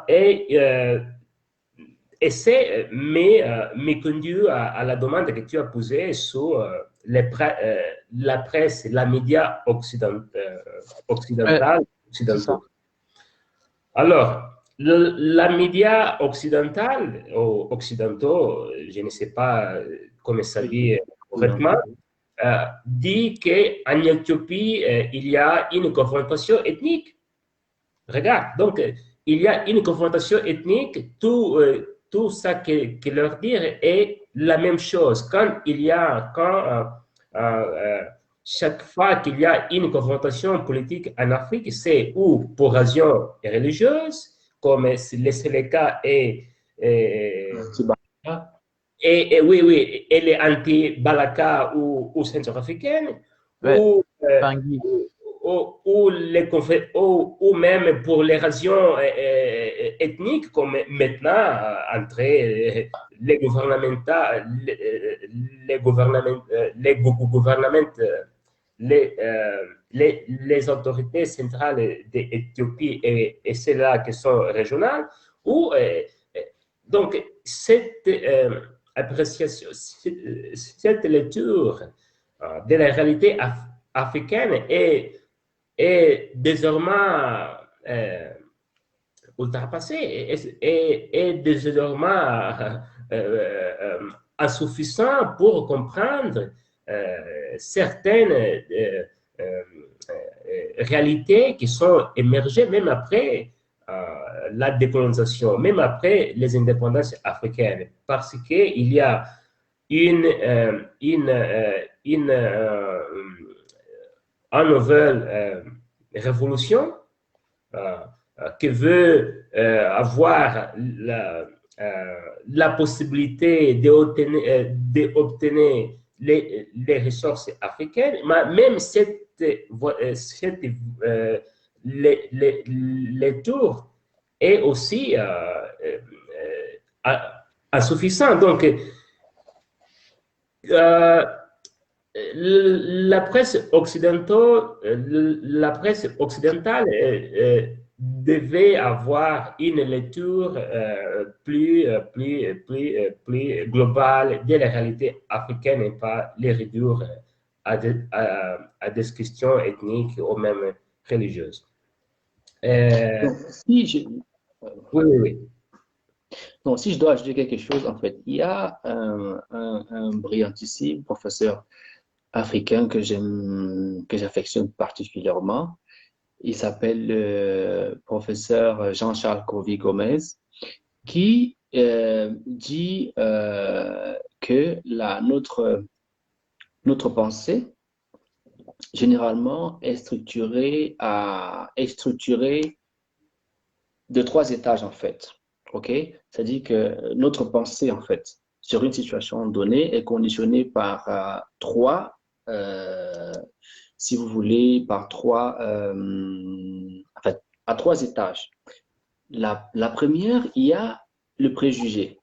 Et c'est me conduit à la demande que tu as posée sur la presse, la média occidentale. Alors, la média occidentale, ou occidentaux, je ne sais pas comment ça dit correctement, dit qu'en Éthiopie, il y a une confrontation ethnique. Regarde, donc, il y a une confrontation ethnique, tout ça que leur dire est la même chose. Chaque fois qu'il y a une confrontation politique en Afrique, c'est ou pour raison religieuse, comme c'est le cas et les anti-Balaka ou centrafricaines, ou même pour les raisons ethniques, comme maintenant entre les autorités centrales d'Éthiopie et celles-là qui sont régionales, donc cette appréciation, cette lecture de la réalité africaine est désormais ultrapassée et désormais insuffisant pour comprendre certaines réalités qui sont émergées même après la décolonisation, même après les indépendances africaines, parce qu'il y a une nouvelle révolution qui veut avoir la possibilité d'obtenir les ressources africaines, mais même les tours est aussi insuffisant. Donc, la presse la presse occidentale devait avoir une lecture plus globale de la réalité africaine et pas les réduire à des questions ethniques ou même religieuses. Donc, si je, Oui, oui, oui. donc, si je dois ajouter quelque chose, en fait, il y a un brillantissime professeur africain que j'aime, que j'affectionne particulièrement. Il s'appelle le professeur Jean-Charles Covy-Gomez, qui dit que notre pensée, généralement, est structurée de 3 étages, en fait. OK? C'est-à-dire que notre pensée, en fait, sur une situation donnée est conditionnée par si vous voulez, par en fait, à 3 étages. La première, il y a le préjugé.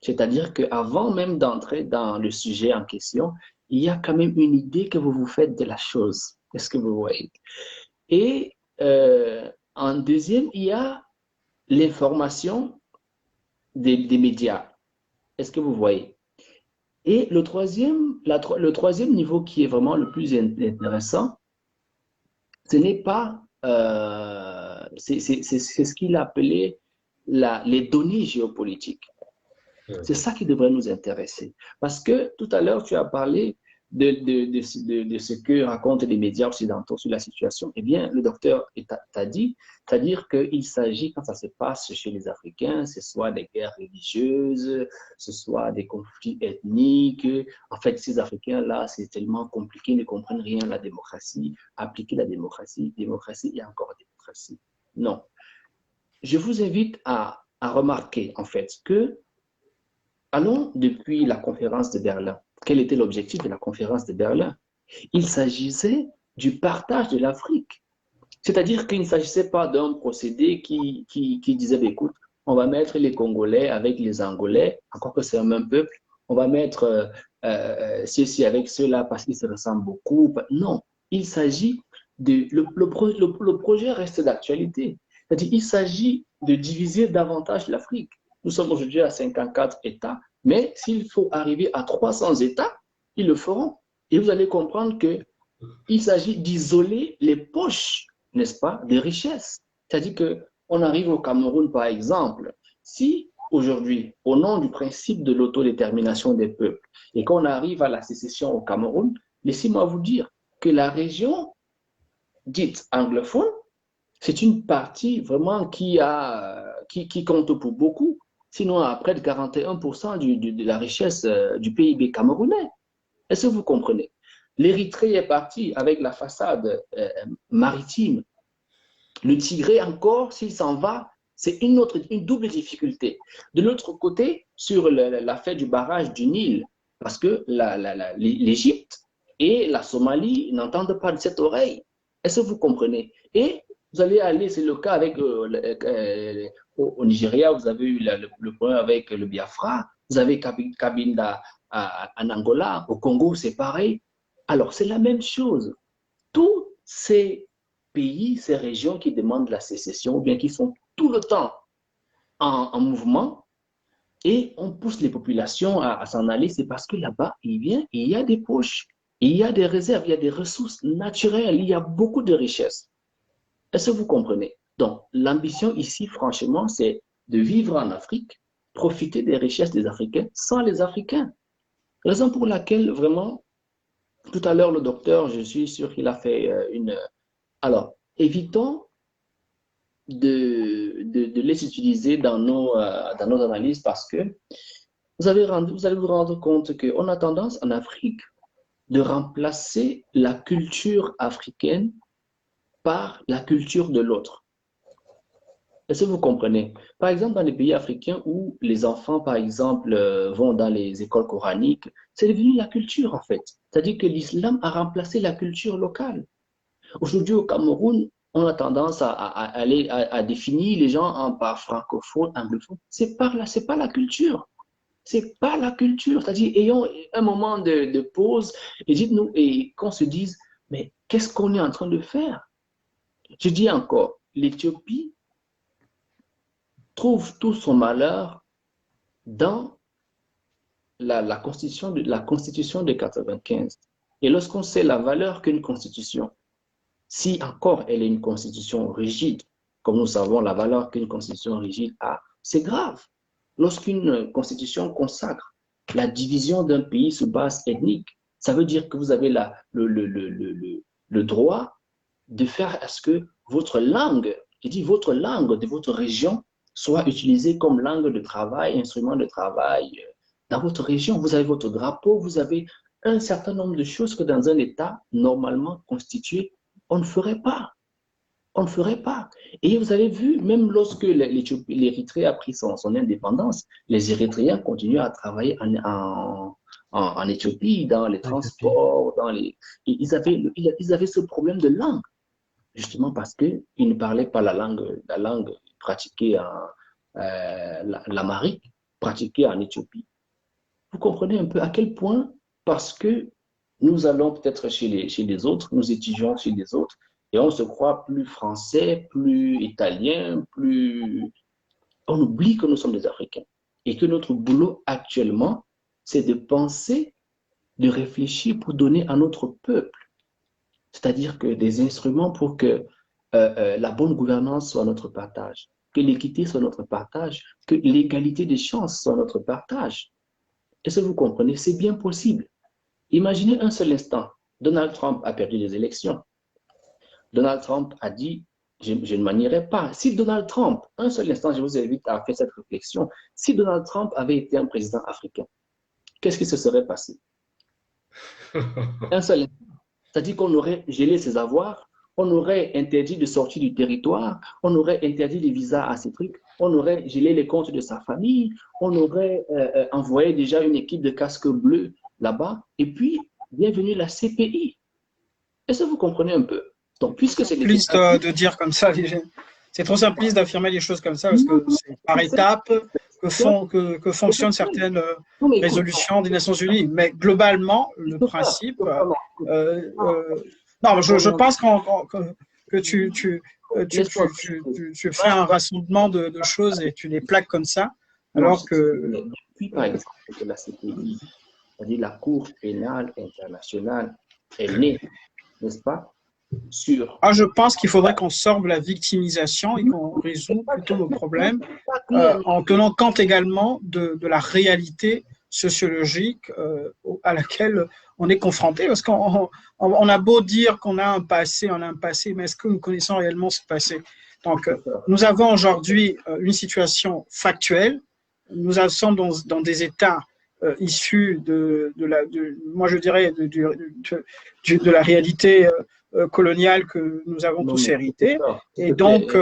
C'est-à-dire qu'avant même d'entrer dans le sujet en question, il y a quand même une idée que vous vous faites de la chose. Est-ce que vous voyez? Et en deuxième, il y a l'information des médias. Est-ce que vous voyez? Et le troisième niveau qui est vraiment le plus intéressant, ce n'est pas, c'est ce qu'il appelait les données géopolitiques. C'est ça qui devrait nous intéresser. Parce que tout à l'heure, tu as parlé de ce que racontent les médias occidentaux sur la situation. Eh bien, le docteur t'a dit, c'est-à-dire qu'il s'agit, quand ça se passe chez les Africains, ce soit des guerres religieuses, ce soit des conflits ethniques. En fait, ces Africains-là, c'est tellement compliqué, ils ne comprennent rien à la démocratie. Appliquer la démocratie et encore démocratie. Non. Je vous invite à remarquer, en fait, que allons depuis la conférence de Berlin. Quel était l'objectif de la conférence de Berlin? Il s'agissait du partage de l'Afrique. C'est-à-dire qu'il ne s'agissait pas d'un procédé qui disait, bah, écoute, on va mettre les Congolais avec les Angolais, encore que c'est un même peuple, on va mettre ceux-ci avec ceux-là parce qu'ils se ressemblent beaucoup. Non, il s'agit le projet reste d'actualité. C'est-à-dire qu'il s'agit de diviser davantage l'Afrique. Nous sommes aujourd'hui à 54 États, mais s'il faut arriver à 300 États, ils le feront. Et vous allez comprendre qu'il s'agit d'isoler les poches, n'est-ce pas, des richesses. C'est-à-dire qu'on arrive au Cameroun, par exemple, si aujourd'hui, au nom du principe de l'autodétermination des peuples, et qu'on arrive à la sécession au Cameroun, laissez-moi vous dire que la région dite anglophone, c'est une partie vraiment qui compte pour beaucoup, sinon à près de 41% de la richesse du PIB camerounais. Est-ce que vous comprenez? L'Érythrée est partie avec la façade maritime. Le Tigré encore, s'il s'en va, c'est une double difficulté. De l'autre côté, sur l'affaire du barrage du Nil, parce que l'Égypte et la Somalie n'entendent pas de cette oreille. Est-ce que vous comprenez? Et vous allez aller, c'est le cas avec au Nigeria, vous avez eu le problème avec le Biafra, vous avez Cabinda en Angola, au Congo, c'est pareil. Alors, c'est la même chose. Tous ces pays, ces régions qui demandent la sécession, ou bien qui sont tout le temps en mouvement, et on pousse les populations à s'en aller, c'est parce que là-bas, il y a des poches, il y a des réserves, il y a des ressources naturelles, il y a beaucoup de richesses. Est-ce que vous comprenez? Donc, l'ambition ici, franchement, c'est de vivre en Afrique, profiter des richesses des Africains sans les Africains. Raison pour laquelle, vraiment, tout à l'heure, le docteur, je suis sûr qu'il a fait une... Alors, évitons de les utiliser dans nos analyses parce que vous allez vous rendre compte qu'on a tendance en Afrique de remplacer la culture africaine par la culture de l'autre. Est-ce que vous comprenez? Par exemple, dans les pays africains où les enfants, par exemple, vont dans les écoles coraniques, c'est devenu la culture, en fait. C'est-à-dire que l'islam a remplacé la culture locale. Aujourd'hui, au Cameroun, on a tendance à définir les gens par francophone, anglophone. C'est pas la culture. C'est pas la culture. C'est-à-dire, ayons un moment de pause et dites-nous, et qu'on se dise, mais qu'est-ce qu'on est en train de faire? Je dis encore, l'Éthiopie trouve tout son malheur dans la constitution de 95. Et lorsqu'on sait la valeur qu'une constitution, si encore elle est une constitution rigide, comme nous savons la valeur qu'une constitution rigide a, c'est grave. Lorsqu'une constitution consacre la division d'un pays sur base ethnique, ça veut dire que vous avez le droit de faire à ce que votre langue, je dis votre langue de votre région, soit utilisée comme langue de travail, instrument de travail. Dans votre région, vous avez votre drapeau, vous avez un certain nombre de choses que dans un État normalement constitué, on ne ferait pas. On ne ferait pas. Et vous avez vu, même lorsque l'Érythrée a pris son indépendance, les Érythréens continuaient à travailler en Éthiopie, dans les transports, ils avaient ce problème de langue, justement parce qu'ils ne parlaient pas la langue pratiquée l'amharique, pratiquée en Éthiopie. Vous comprenez un peu à quel point, parce que nous allons peut-être chez les autres, nous étudions chez les autres, et on se croit plus français, plus italien, plus... On oublie que nous sommes des Africains. Et que notre boulot actuellement, c'est de penser, de réfléchir pour donner à notre peuple. C'est-à-dire que des instruments pour que la bonne gouvernance soit notre partage, que l'équité soit notre partage, que l'égalité des chances soit notre partage. Est-ce que vous comprenez? C'est bien possible. Imaginez un seul instant, Donald Trump a perdu les élections. Donald Trump a dit, je ne manierai pas. Si Donald Trump, un seul instant, je vous invite à faire cette réflexion, si Donald Trump avait été un président africain, qu'est-ce qui se serait passé? Un seul instant. C'est-à-dire qu'on aurait gelé ses avoirs, on aurait interdit de sortir du territoire, on aurait interdit les visas à ces trucs, on aurait gelé les comptes de sa famille, on aurait envoyé déjà une équipe de casques bleus là-bas, et puis, bienvenue la CPI. Est-ce que vous comprenez un peu? Donc, puisque c'est simpliste de dire comme ça, c'est trop simpliste d'affirmer les choses comme ça parce que c'est par étapes que fonctionnent certaines résolutions des Nations Unies. Mais globalement, le principe, non, je pense que tu fais un rassemblement de choses et tu les plaques comme ça, alors que... Depuis, par exemple, que la CPI, c'est-à-dire la Cour pénale internationale, est née, n'est-ce pas? Je pense qu'il faudrait qu'on sorte de la victimisation et qu'on résout plutôt nos problèmes en tenant compte également de la réalité sociologique à laquelle on est confronté. Parce qu'on a beau dire qu'on a un passé, mais est-ce que nous connaissons réellement ce passé? Donc, nous avons aujourd'hui une situation factuelle. Nous sommes dans des États issus moi je dirais, de la réalité coloniale que nous avons tous hérité. Et donc,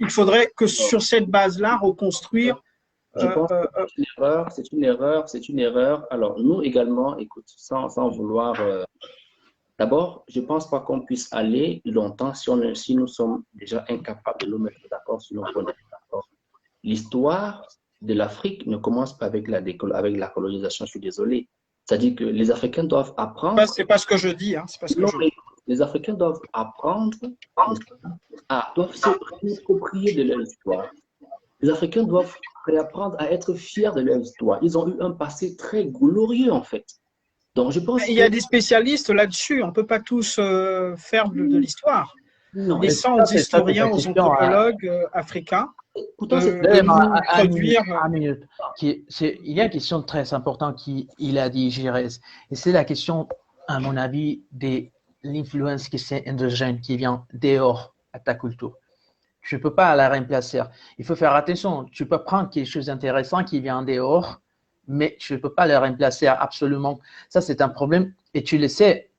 il faudrait que sur cette base-là, reconstruire. Je pense que c'est une erreur. Alors, nous également, écoute, sans vouloir... D'abord, je ne pense pas qu'on puisse aller longtemps si nous sommes déjà incapables de nous mettre d'accord sur nos points d'accord. L'histoire de l'Afrique ne commence pas avec la colonisation, je suis désolé. C'est-à-dire que les Africains doivent apprendre... C'est pas ce que je dis. Hein, pas ce que les Africains doivent apprendre doivent se réapproprier de leur histoire. Les Africains doivent réapprendre à être fiers de leur histoire. Ils ont eu un passé très glorieux, en fait. Donc, je pense il y a des spécialistes là-dessus. On ne peut pas tous faire de l'histoire. Laissons aux historiens, aux anthropologues africains Il y a une question très importante qu'il a dit, Gérès. Et c'est la question, à mon avis, de l'influence qui est endogène, qui vient dehors à ta culture. Tu ne peux pas la remplacer. Il faut faire attention. Tu peux prendre quelque chose d'intéressant qui vient dehors, mais tu ne peux pas le remplacer absolument. Ça, c'est un problème. Et tu le sais,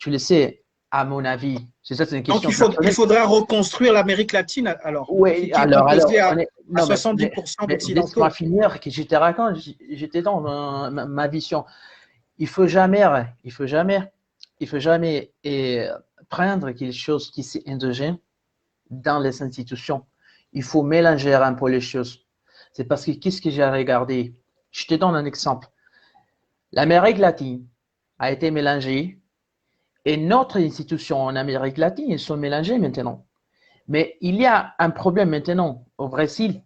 à mon avis. C'est ça, c'est une question. Donc, il faudra reconstruire l'Amérique latine, alors. Oui, à 70% d'Occidentaux. Laisse-moi finir, que je te raconte. J'étais dans ma vision. Il faut jamais prendre quelque chose qui est endogène dans les institutions. Il faut mélanger un peu les choses. C'est parce que qu'est-ce que j'ai regardé Je te donne un exemple. L'Amérique latine a été mélangée et notre institution en Amérique latine, ils sont mélangés maintenant. Mais il y a un problème maintenant au Brésil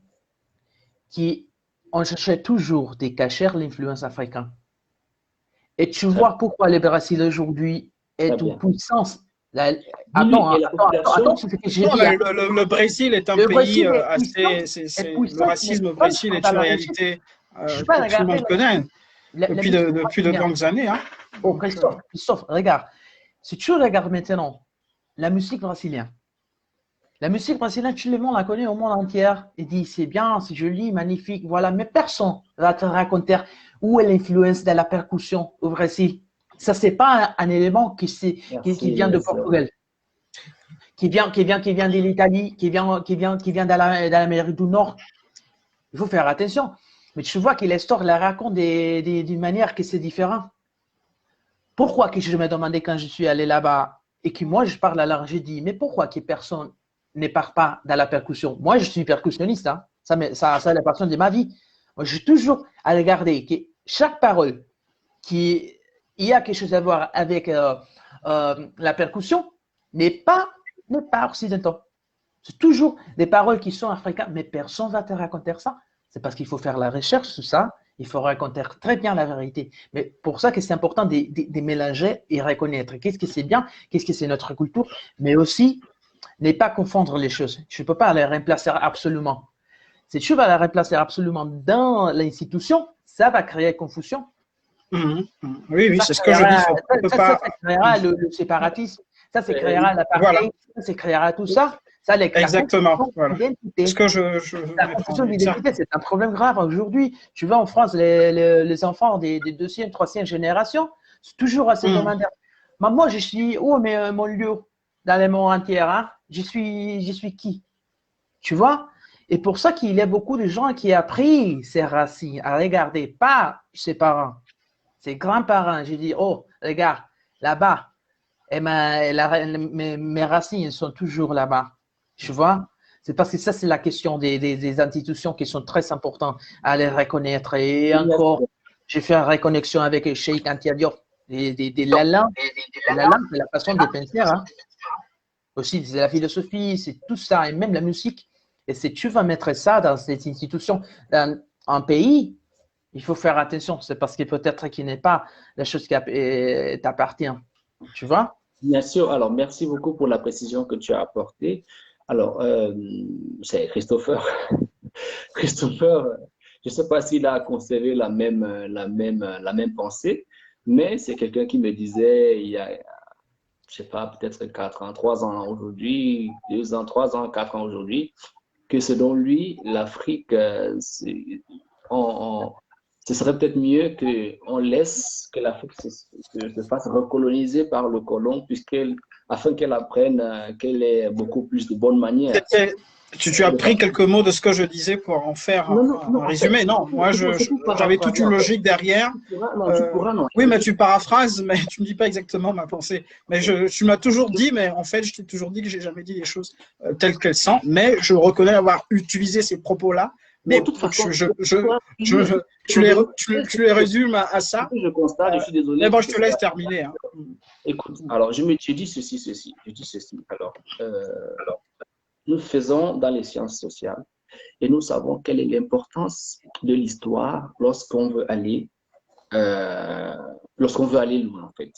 qui, on cherchait toujours de cacher l'influence africaine. Et tu vois pourquoi le Brésil aujourd'hui est une puissance. Attends, c'est ce que j'ai dit. Le Brésil est un pays assez. Le racisme au Brésil est une réalité que tout le monde connaît depuis de longues années. Hein. Oh, Christophe, regarde. Si tu regardes maintenant la musique brésilienne, tout le monde la connaît au monde entier. Il dit c'est bien, c'est joli, magnifique, voilà. Mais personne ne va te raconter où est l'influence de la percussion au Brésil. Ça, c'est pas un élément qui vient de Portugal, qui vient de l'Italie, qui vient de l'Amérique du Nord. Il faut faire attention. Mais tu vois que l'histoire la raconte d'une manière que c'est différent. Pourquoi que je me demandais quand je suis allé là-bas et que moi je parle à l'art, j'ai dit mais pourquoi que personne ne part pas dans la percussion? Moi, je suis percussionniste. Hein. Ça, c'est la passion de ma vie. Moi, j'ai toujours à regarder que chaque parole qui y a quelque chose à voir avec la percussion n'est pas occidentale. C'est toujours des paroles qui sont africaines, mais personne ne va te raconter ça. C'est parce qu'il faut faire la recherche sur ça. Il faut raconter très bien la vérité. Mais pour ça que c'est important de mélanger et reconnaître qu'est-ce que c'est bien, qu'est-ce que c'est notre culture, mais aussi ne pas confondre les choses. Je ne peux pas les remplacer absolument. Si tu vas la remplacer absolument dans l'institution, ça va créer confusion. Oui, c'est ce que je dis. Ça créera le séparatisme, ça créera l'apartheid, ça créera tout ça. Exactement. Voilà. Ce que la confusion d'identité, c'est un problème grave aujourd'hui. Tu vas en France, les enfants des deuxième, troisième génération, c'est toujours à se demander moi, je suis où mon lieu dans le monde entier hein? Je suis qui? Tu vois? Et pour ça qu'il y a beaucoup de gens qui ont appris ces racines à regarder, pas ses parents, ses grands-parents. J'ai dit, oh, regarde, là-bas, mes racines sont toujours là-bas. Tu vois? C'est parce que ça, c'est la question des institutions qui sont très importantes à les reconnaître. Et encore, j'ai fait une reconnexion avec Cheikh Anta Diop, la langue, c'est la façon de penser. Hein. Aussi, c'est la philosophie, c'est tout ça, et même la musique. Et si tu vas mettre ça dans cette institution, dans un pays, il faut faire attention. C'est parce que peut-être qu'il n'est pas la chose qui t'appartient. Tu vois? Bien sûr. Alors, merci beaucoup pour la précision que tu as apportée. Alors, c'est Christopher. Christopher, je ne sais pas s'il a conservé la même pensée, mais c'est quelqu'un qui me disait il y a, je ne sais pas, peut-être 4 ans, 3 ans aujourd'hui, 2 ans, 3 ans, 4 ans aujourd'hui, que selon lui, l'Afrique, ce serait peut-être mieux qu'on laisse que l'Afrique se fasse recoloniser par le colon, afin qu'elle apprenne qu'elle ait beaucoup plus de bonnes manières. Tu as pris quelques mots de ce que je disais pour en faire un résumé. Non, moi, j'avais toute une logique derrière. Oui, mais tu paraphrases, mais tu ne me dis pas exactement ma pensée. Mais tu m'as toujours dit, mais en fait, je t'ai toujours dit que j'ai jamais dit les choses telles qu'elles sont. Mais je reconnais avoir utilisé ces propos-là. Mais tu les résumes à ça. Je constate, je suis désolé. Mais bon, je te laisse terminer. Hein. Écoute, alors, je dis ceci. Je dis ceci. Alors, nous faisons dans les sciences sociales et nous savons quelle est l'importance de l'histoire lorsqu'on veut aller loin, en fait.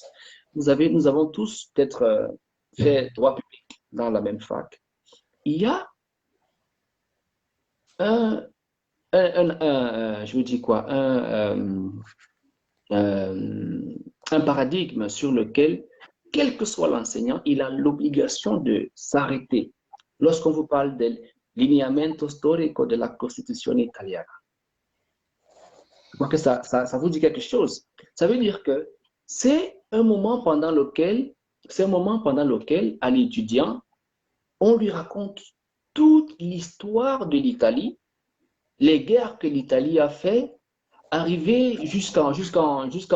Nous avons tous peut-être fait droit public dans la même fac. Il y a je vous dis quoi, un paradigme sur lequel, quel que soit l'enseignant, il a l'obligation de s'arrêter lorsqu'on vous parle del lineamento storico de la Costituzione italiana. Je crois que ça vous dit quelque chose. Ça veut dire que c'est un moment pendant lequel à l'étudiant, on lui raconte toute l'histoire de l'Italie, les guerres que l'Italie a fait, arriver jusqu'en 48,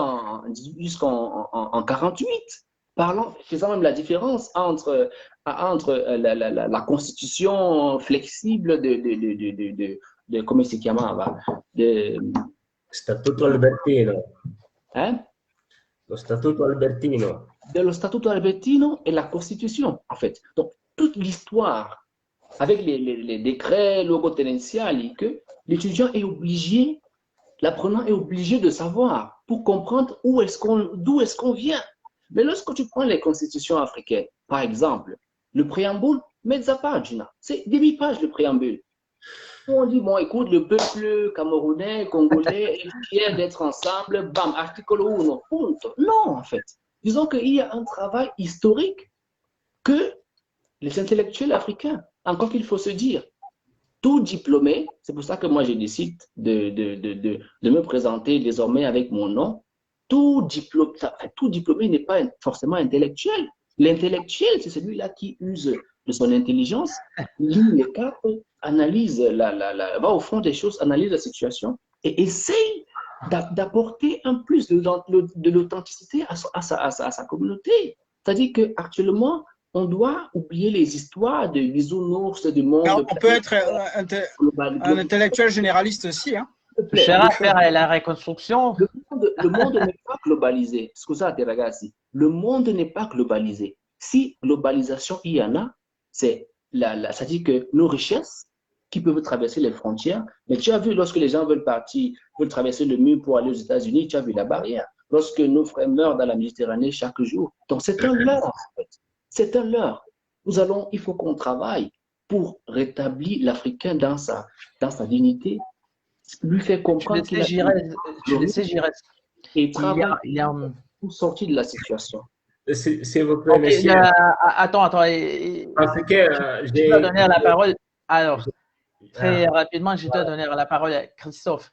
faisant même la différence entre la constitution flexible de comment c'est qu'il y a Statuto Albertino. Hein? Lo Statuto Albertino. De le Statuto Albertino et la Constitution, en fait. Donc, toute l'histoire, avec les décrets logotenentiali, que l'étudiant est obligé, l'apprenant est obligé de savoir pour comprendre d'où est-ce qu'on vient. Mais lorsque tu prends les constitutions africaines, par exemple, le préambule, mezza pagina, c'est demi-page le préambule. On dit, bon, écoute, le peuple camerounais, congolais est fier d'être ensemble, bam, article 1, punto. Non, en fait. Disons qu'il y a un travail historique que les intellectuels africains, encore qu'il faut se dire, tout diplômé, c'est pour ça que moi je décide de me présenter désormais avec mon nom, tout diplômé n'est pas forcément intellectuel. L'intellectuel, c'est celui-là qui use de son intelligence, lit les cartes, analyse, va au fond des choses, analyse la situation et essaye d'apporter un plus de l'authenticité à sa communauté. C'est-à-dire qu'actuellement, on doit oublier les histoires de bisounours, du monde. Alors, on peut être un intellectuel généraliste aussi. Hein. Cher à faire la reconstruction. Le monde n'est pas globalisé. Scusate ragazzi, le monde n'est pas globalisé. Si globalisation il y en a, c'est-à-dire que nos richesses qui peuvent traverser les frontières, mais tu as vu lorsque les gens veulent partir, veulent traverser le mur pour aller aux États-Unis, tu as vu la barrière. Lorsque nos frères meurent dans la Méditerranée chaque jour. Donc c'est un leurre en fait. C'est un leurre. Il faut qu'on travaille pour rétablir l'Africain dans sa dignité, lui faire comprendre qu'il et travailler pour sortir de la situation. S'il vous plaît, monsieur. Attends. Parce que je dois donner la parole. Alors, très rapidement, je dois donner la parole à Christophe.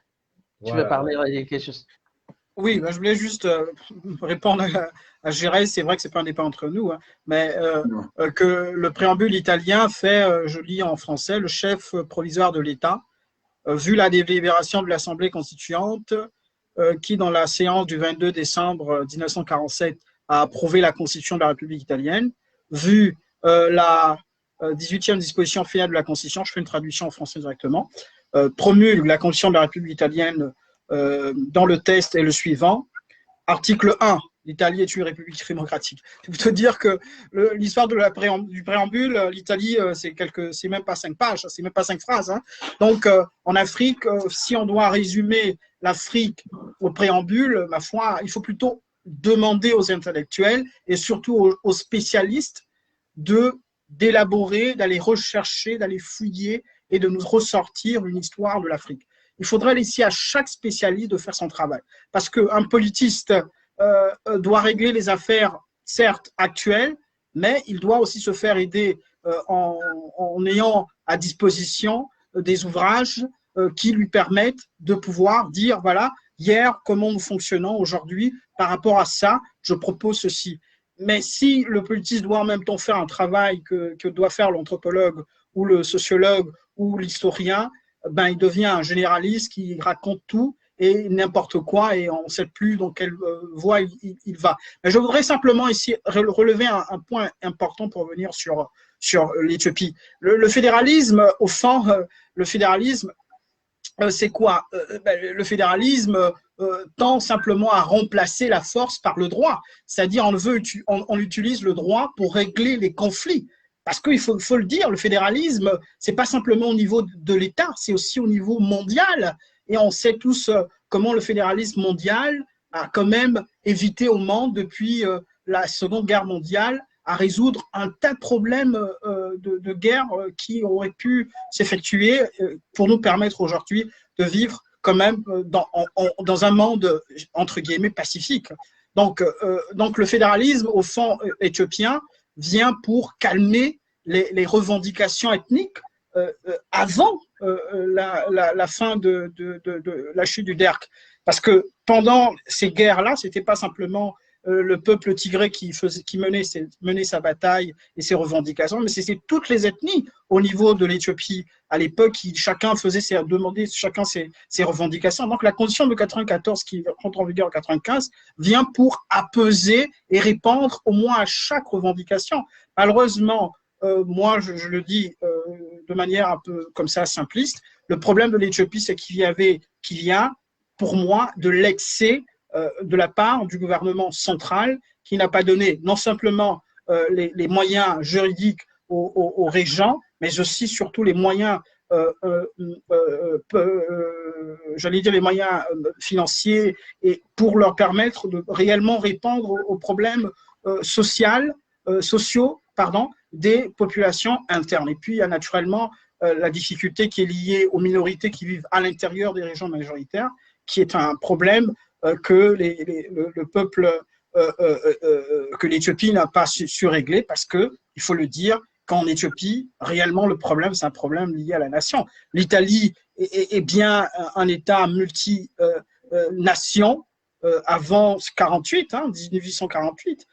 Tu veux parler de quelque chose? Oui, je voulais juste répondre à Gérès. C'est vrai que ce n'est pas un débat entre nous, hein, mais que le préambule italien fait, je lis en français, le chef provisoire de l'État, vu la délibération de l'Assemblée constituante, qui, dans la séance du 22 décembre 1947, a approuvé la Constitution de la République italienne, vu la 18e disposition finale de la Constitution, je fais une traduction en français directement, promulgue la Constitution de la République italienne dans le texte est le suivant. Article 1, l'Italie est une république démocratique. Je peux te dire que l'histoire du préambule, l'Italie, c'est même pas 5 pages, c'est même pas 5 phrases. Hein. Donc, en Afrique, si on doit résumer l'Afrique au préambule, ma foi, il faut plutôt demander aux intellectuels et surtout aux spécialistes d'élaborer, d'aller rechercher, d'aller fouiller et de nous ressortir une histoire de l'Afrique. Il faudrait laisser à chaque spécialiste de faire son travail. Parce qu'un politiste doit régler les affaires, certes, actuelles, mais il doit aussi se faire aider en ayant à disposition des ouvrages qui lui permettent de pouvoir dire, voilà, hier, comment nous fonctionnons aujourd'hui, par rapport à ça, je propose ceci. Mais si le politiste doit en même temps faire un travail que doit faire l'anthropologue ou le sociologue ou l'historien, ben, il devient un généraliste qui raconte tout et n'importe quoi et on ne sait plus dans quelle voie il va. Mais je voudrais simplement ici relever un point important pour revenir sur l'Éthiopie. Le fédéralisme, au fond, le fédéralisme, c'est quoi? Le fédéralisme tend simplement à remplacer la force par le droit. C'est-à-dire on utilise le droit pour régler les conflits. Parce qu'il faut le dire, le fédéralisme, ce n'est pas simplement au niveau de l'État, c'est aussi au niveau mondial. Et on sait tous comment le fédéralisme mondial a quand même évité au monde, depuis la Seconde Guerre mondiale, à résoudre un tas de problèmes de guerre qui auraient pu s'effectuer pour nous permettre aujourd'hui de vivre quand même dans un monde, entre guillemets, pacifique. Donc le fédéralisme, au fond, éthiopien, vient pour calmer les revendications ethniques avant la fin de la chute du Derg. Parce que pendant ces guerres-là, ce n'était pas simplement le peuple tigré qui menait sa bataille et ses revendications, mais c'était toutes les ethnies au niveau de l'Éthiopie à l'époque qui chacun demandait chacun ses revendications. Donc la constitution de 94 qui rentre en vigueur en 95 vient pour apaiser et répondre au moins à chaque revendication. Malheureusement, moi je le dis de manière un peu comme ça simpliste, le problème de l'Éthiopie c'est qu'il y a pour moi, de l'excès de la part du gouvernement central qui n'a pas donné non simplement les moyens juridiques aux régents, mais aussi surtout les moyens, j'allais dire les moyens financiers, et pour leur permettre de réellement répondre aux problèmes sociaux des populations internes. Et puis, il y a naturellement la difficulté qui est liée aux minorités qui vivent à l'intérieur des régions majoritaires, qui est un problème que le peuple, que l'Éthiopie n'a pas su régler, parce que, il faut le dire, qu'en Éthiopie, réellement, le problème, c'est un problème lié à la nation. L'Italie est bien un État multi-nation avant 48, 1848.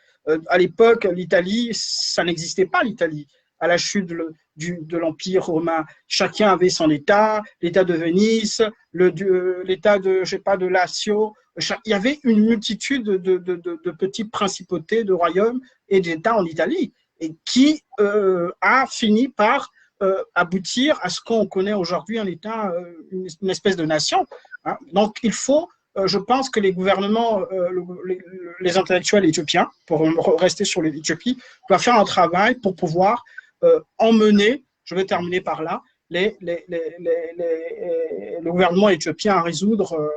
À l'époque, l'Italie, ça n'existait pas, l'Italie. À la chute de l'Empire romain, chacun avait son État, l'État de Venise, l'État de Lazio. Il y avait une multitude de petites principautés, de royaumes et d'États en Italie, et qui a fini par aboutir à ce qu'on connaît aujourd'hui, un État, une espèce de nation. Donc, il faut, je pense que les gouvernements, les intellectuels éthiopiens, pour rester sur l'Éthiopie, doivent faire un travail pour pouvoir emmener, je vais terminer par là, le gouvernement éthiopien à résoudre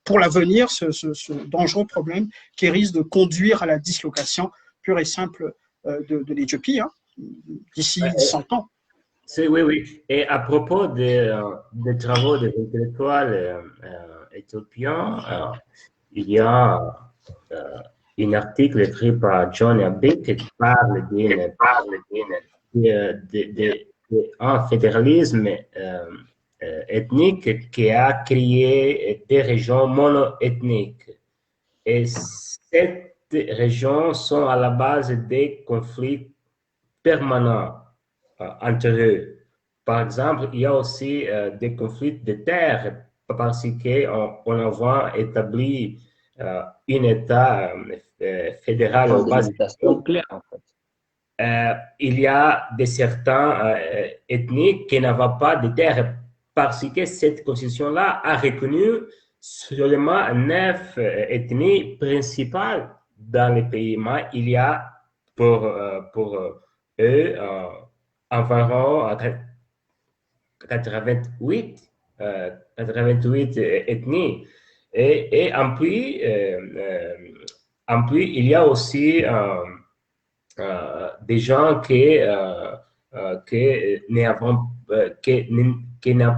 pour l'avenir ce dangereux problème qui risque de conduire à la dislocation pure et simple de l'Éthiopie d'ici 100 ans. Oui, oui. Et à propos des travaux des intellectuels éthiopiens, il y a un article écrit par John Abbey qui parle d'un fédéralisme ethnique qui a créé des régions monoethniques. Et ces régions sont à la base des conflits permanents entre eux. Par exemple, il y a aussi des conflits de terre parce qu'on a établi un État fédéral au base claire, en fait. Il y a certains ethnies qui n'avaient pas de terre parce que cette constitution-là a reconnu seulement 9 ethnies principales dans le pays. Mais il y a pour eux environ 88 ethnies. Et en plus, il y a aussi des gens qui n'ont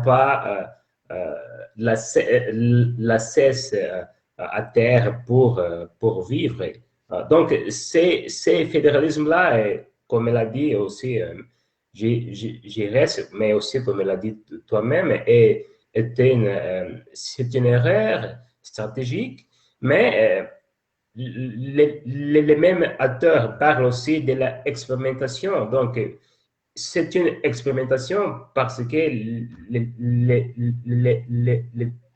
pas la cesse à terre pour vivre. Donc, ces fédéralismes-là, comme elle a dit aussi, j'y reste, mais aussi, comme elle a dit toi-même, c'est une erreur stratégique, mais les mêmes acteurs parlent aussi de l'expérimentation. Donc, c'est une expérimentation parce que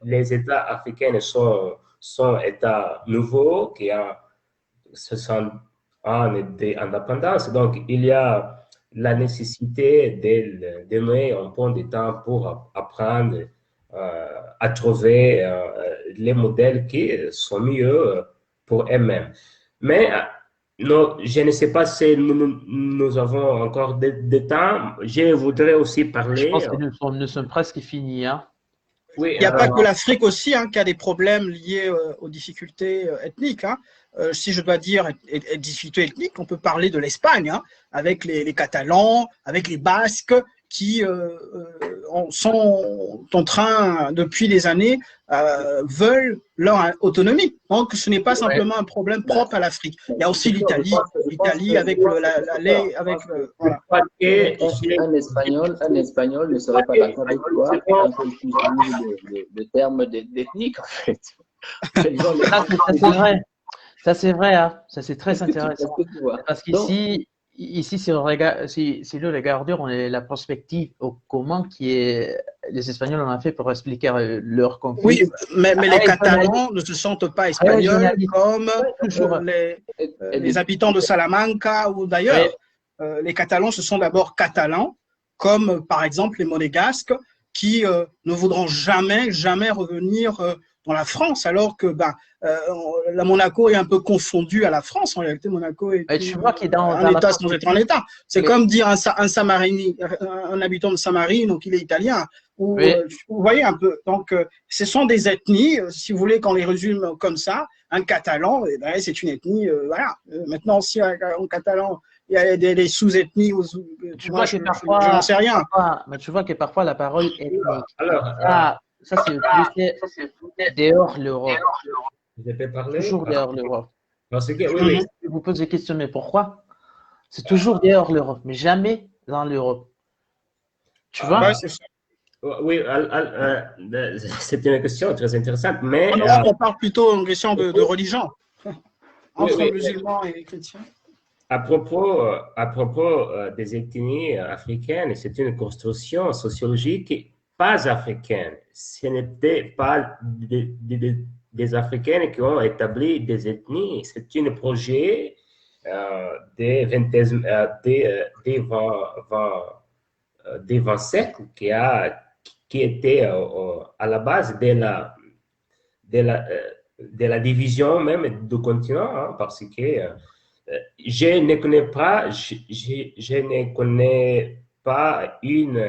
les États africains sont États nouveaux qui ont 60 ans d'indépendance. Donc, il y a la nécessité de donner un peu de temps pour apprendre à trouver les modèles qui sont mieux pour eux-mêmes. Mais non, je ne sais pas si nous avons encore de temps. Je voudrais aussi parler. Je pense que nous sommes presque finis. Oui, il n'y a pas que l'Afrique aussi qui a des problèmes liés aux difficultés ethniques. Si je dois dire difficultés ethniques, on peut parler de l'Espagne, avec les Catalans, avec les Basques, qui sont en train, depuis des années, veulent leur autonomie. Donc, ce n'est pas simplement un problème propre à l'Afrique. Il y a aussi l'Italie avec voilà. Un Espagnol ne serait pas d'accord avec toi quand on utilise le terme d'ethnique, en fait. Ça, c'est vrai. Ça, c'est très intéressant. Parce qu'ici, si nous regardons la perspective comment les Espagnols ont fait pour expliquer leur conflit. Oui, mais les Catalans ne se sentent pas espagnols comme les habitants de Salamanca ou d'ailleurs. Les Catalans, ce sont d'abord catalans, comme par exemple les Monégasques, qui ne voudront jamais revenir dans la France, alors que la Monaco est un peu confondue à la France. En réalité, Monaco est Tu vois qu'il est dans un État sans être un État. C'est comme dire un habitant de Samarine, donc il est italien. Ou, vous voyez un peu. Donc, ce sont des ethnies, si vous voulez, qu'on les résume comme ça. Un Catalan, c'est une ethnie, voilà. Maintenant, si en catalan, il y a des sous-ethnies, tu vois je parfois, n'en sais rien. Mais tu vois que parfois la parole est Alors, ça c'est dehors l'Europe. je peux parler? Toujours dehors l'Europe. Parce que, oui. Je vous pose des questions, mais pourquoi? C'est toujours dehors l'Europe, mais jamais dans l'Europe. Tu vois? Ouais, c'est ça. Oui, c'est une question très intéressante, mais... En Europe, on parle plutôt en question de religion, entre musulmans et chrétiens. À propos des ethnies africaines, c'est une construction sociologique pas africaine. Ce n'était pas des Africains qui ont établi des ethnies. C'est un projet des 20 siècles qui était à la base de la division même du continent, hein, parce que je ne connais pas une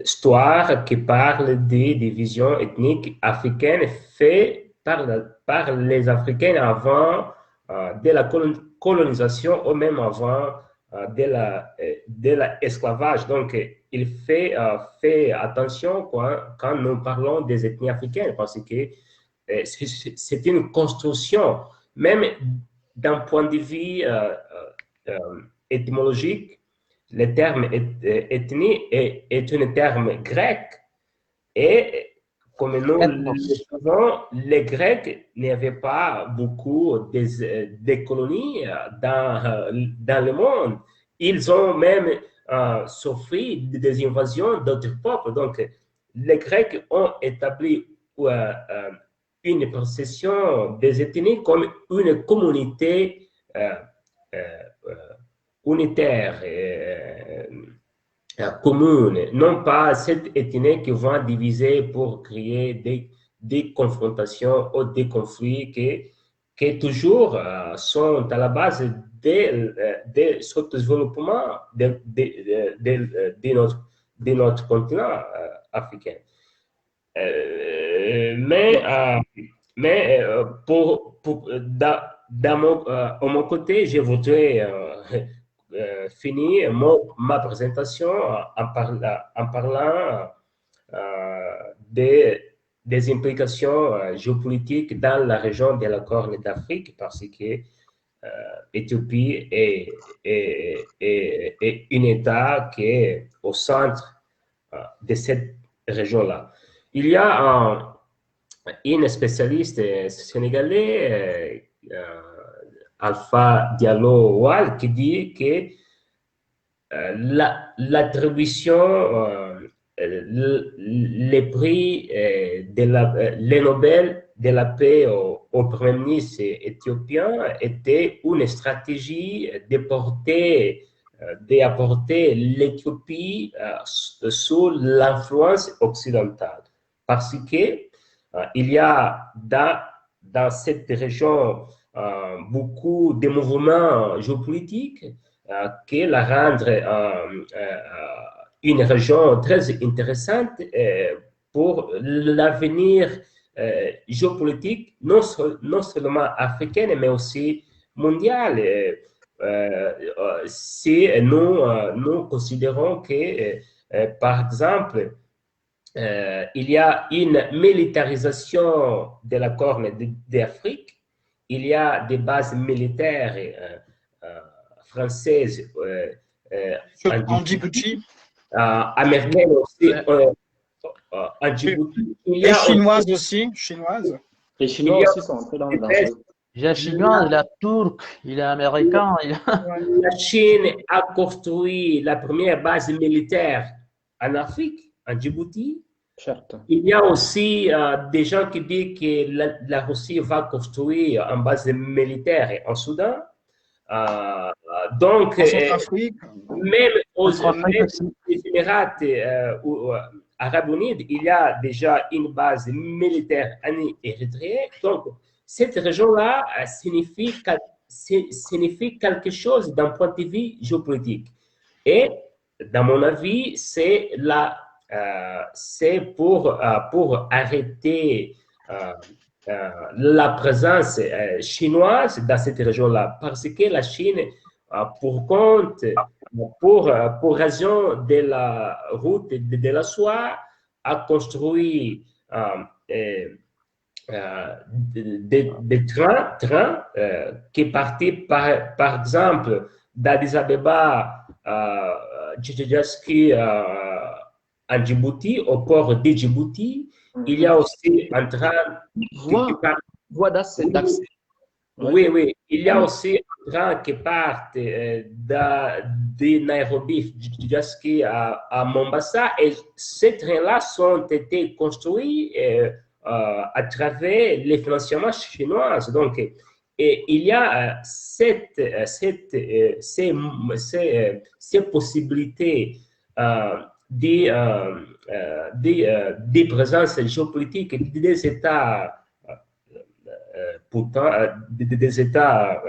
histoire qui parle des divisions ethniques africaines faites par les Africains avant de la colonisation ou même avant de l'esclavage. Donc, il fait attention quand nous parlons des ethnies africaines, parce que c'est une construction, même d'un point de vue étymologique. Le terme ethnie est un terme grec, et comme nous le savons, les Grecs n'avaient pas beaucoup de colonies dans le monde. Ils ont même souffert des invasions d'autres peuples. Donc, les Grecs ont établi une perception des ethnies comme une communauté unitaire, commune, non pas cette ethnie qui va diviser pour créer des confrontations ou des conflits qui toujours sont à la base de ce développement de notre continent africain. Mais à mon côté, je voudrais finir ma présentation en parlant des implications géopolitiques dans la région de la Corne d'Afrique, parce que l'Éthiopie est un État qui est au centre de cette région-là. Il y a une spécialiste sénégalais, Alpha Diallo Wal, qui dit que l'attribution, les prix, les Nobel de la paix au Premier ministre éthiopien était une stratégie d'apporter l'Éthiopie sous l'influence occidentale. Parce que il y a dans cette région beaucoup de mouvements géopolitiques qui la rendent une région très intéressante pour l'avenir géopolitique, non seulement africain, mais aussi mondial. Si nous considérons que, par exemple, il y a une militarisation de la Corne d'Afrique, il y a des bases militaires françaises en Djibouti, américaines aussi, en Djibouti. Et chinoises aussi, chinoises. Les Chinois aussi sont entrés dans le il y a chinois, il y a turc, il y a américain. La Chine a construit la première base militaire en Afrique, en Djibouti. Certes. Il y a aussi des gens qui disent que la Russie va construire une base militaire en Soudan. Donc, En Centrafrique. même aux Centrafrique aussi. Émirats arabes unis, il y a déjà une base militaire en Érythrée. Donc, cette région-là signifie quelque chose d'un point de vue géopolitique. Et, dans mon avis, c'est pour arrêter la présence chinoise dans cette région-là, parce que la Chine, pour raison de la route de la soie, a construit des trains qui partaient, par exemple, d'Addis Abeba en Djibouti, au port de Djibouti. Il y a aussi un train voie d'accès. Oui, oui. Il y a aussi un train qui part de Nairobi à Mombasa, et ces trains-là ont été construits à travers les financements chinois. Donc, et il y a ces possibilités de présence géopolitique des États pourtant des États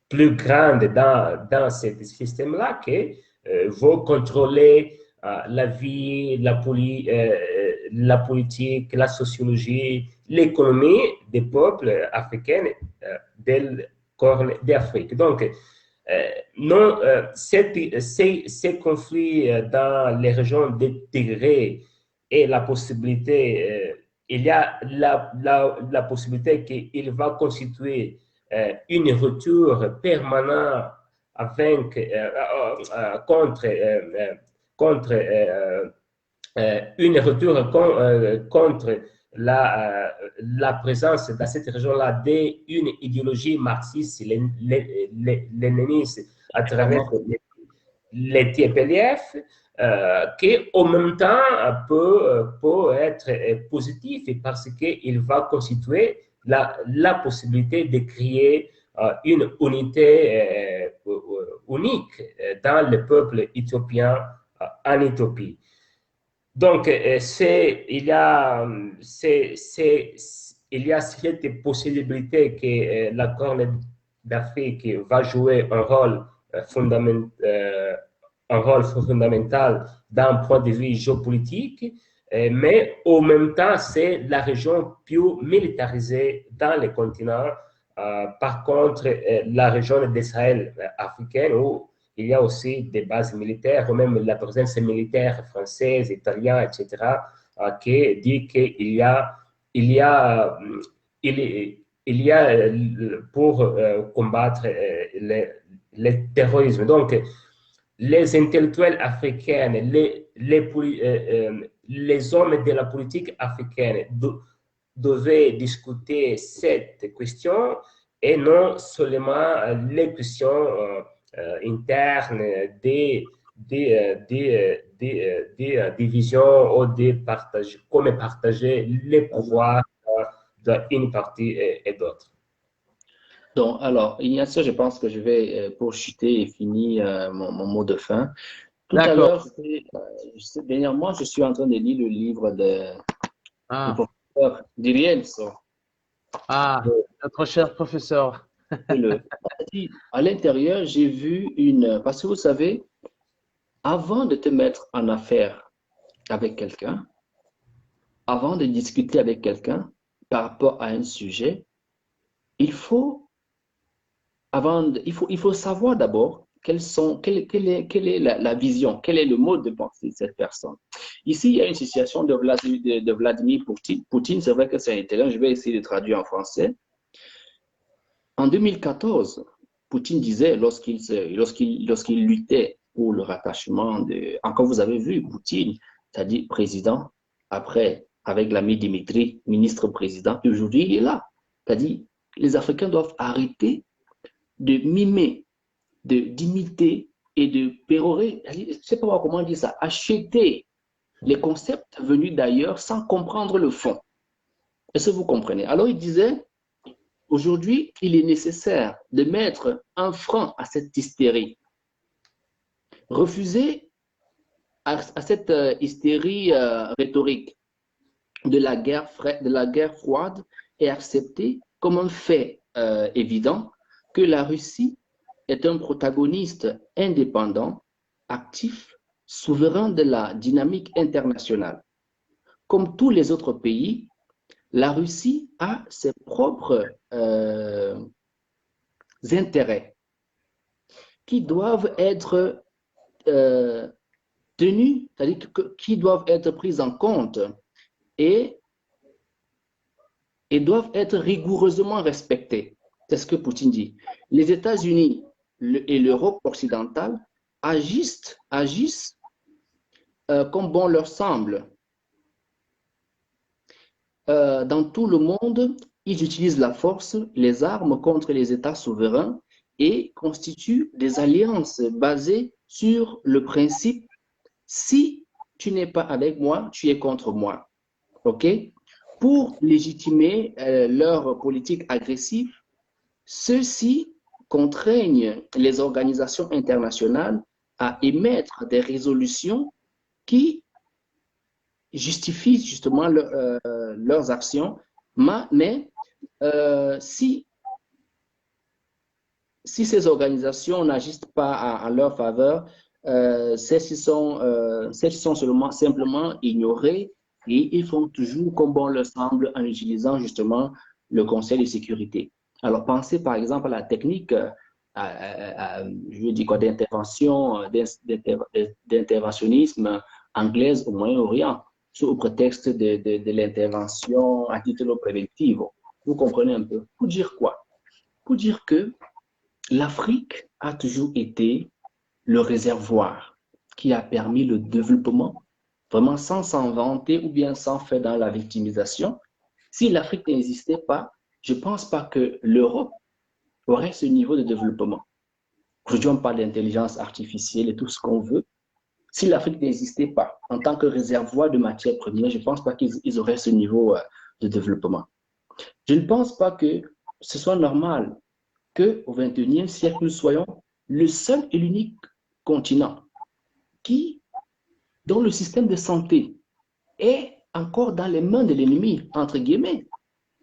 plus grands dans ce système-là qui vont contrôler la vie, la politique, la sociologie, l'économie des peuples africains del Corne d'Afrique. Donc, non, ces conflits dans les régions de Tigré et la possibilité, il y a la possibilité qu'il va constituer une rupture permanente contre une rupture contre la présence dans cette région-là d'une idéologie marxiste-léniniste à travers les TPLF, qui en même temps peut être positif parce qu'il va constituer la possibilité de créer une unité unique dans le peuple éthiopien en Éthiopie. Donc, il y a cette possibilité que la Corne d'Afrique va jouer un rôle fondamental d'un point de vue géopolitique, mais en même temps, c'est la région plus militarisée dans le continent. Par contre, la région de Sahel africaine, où il y a aussi des bases militaires, ou même la présence militaire française, italienne, etc., qui dit qu'il y a pour combattre le terrorisme. Donc, les intellectuels africains, les hommes de la politique africaine devaient discuter cette question et non seulement les questions internes des divisions ou comment partager les pouvoirs d'une partie et d'autre. Donc, alors, Ignacio, je pense que je vais, pour chuter et finir mon mot de fin. Tout à l'heure, dernièrement, je suis en train de lire le livre du professeur D'Irienzo. Notre cher professeur. À l'intérieur, j'ai vu parce que vous savez, avant de te mettre en affaire avec quelqu'un, avant de discuter avec quelqu'un par rapport à un sujet, il faut savoir d'abord quelle est la vision, quel est le mode de pensée de cette personne. Ici, il y a une situation de Vladimir Poutine. C'est vrai que c'est un italien, je vais essayer de traduire en français. En 2014, Poutine disait, lorsqu'il luttait pour le rattachement encore vous avez vu, Poutine, c'est-à-dire président, après, avec l'ami Dimitri, ministre-président, aujourd'hui, il est là. C'est-à-dire, les Africains doivent arrêter de mimer, d'imiter et de pérorer, je ne sais pas comment dire ça, acheter les concepts venus d'ailleurs sans comprendre le fond. Est-ce que vous comprenez? Alors il disait, Aujourd'hui, il est nécessaire de mettre un frein à cette hystérie. Refuser à cette hystérie rhétorique de la guerre froide et accepter comme un fait évident que la Russie est un protagoniste indépendant, actif, souverain de la dynamique internationale. Comme tous les autres pays, la Russie a ses propres intérêts qui doivent être tenus, c'est-à-dire qui doivent être pris en compte et doivent être rigoureusement respectés. C'est ce que Poutine dit. Les États-Unis et l'Europe occidentale agissent comme bon leur semble. Dans tout le monde, ils utilisent la force, les armes contre les États souverains et constituent des alliances basées sur le principe « si tu n'es pas avec moi, tu es contre moi ». OK? Pour légitimer leur politique agressive, ceux-ci contraignent les organisations internationales à émettre des résolutions qui justifient justement leurs actions, mais si ces organisations n'agissent pas en leur faveur, celles-ci sont simplement ignorées et ils font toujours comme bon leur semble en utilisant justement le Conseil de sécurité. Alors, pensez par exemple à la technique je dis quoi, d'interventionnisme anglaise au Moyen-Orient, sous prétexte de l'intervention à titre préventif. Vous comprenez un peu? Pour dire quoi? Pour dire que l'Afrique a toujours été le réservoir qui a permis le développement, vraiment sans s'en vanter ou bien sans faire dans la victimisation. Si l'Afrique n'existait pas, je ne pense pas que l'Europe aurait ce niveau de développement. Aujourd'hui, on parle d'intelligence artificielle et tout ce qu'on veut. Si l'Afrique n'existait pas en tant que réservoir de matières premières, je ne pense pas qu'ils auraient ce niveau de développement. Je ne pense pas que ce soit normal qu'au XXIe siècle, nous soyons le seul et l'unique continent dont le système de santé est encore dans les mains de l'ennemi, entre guillemets.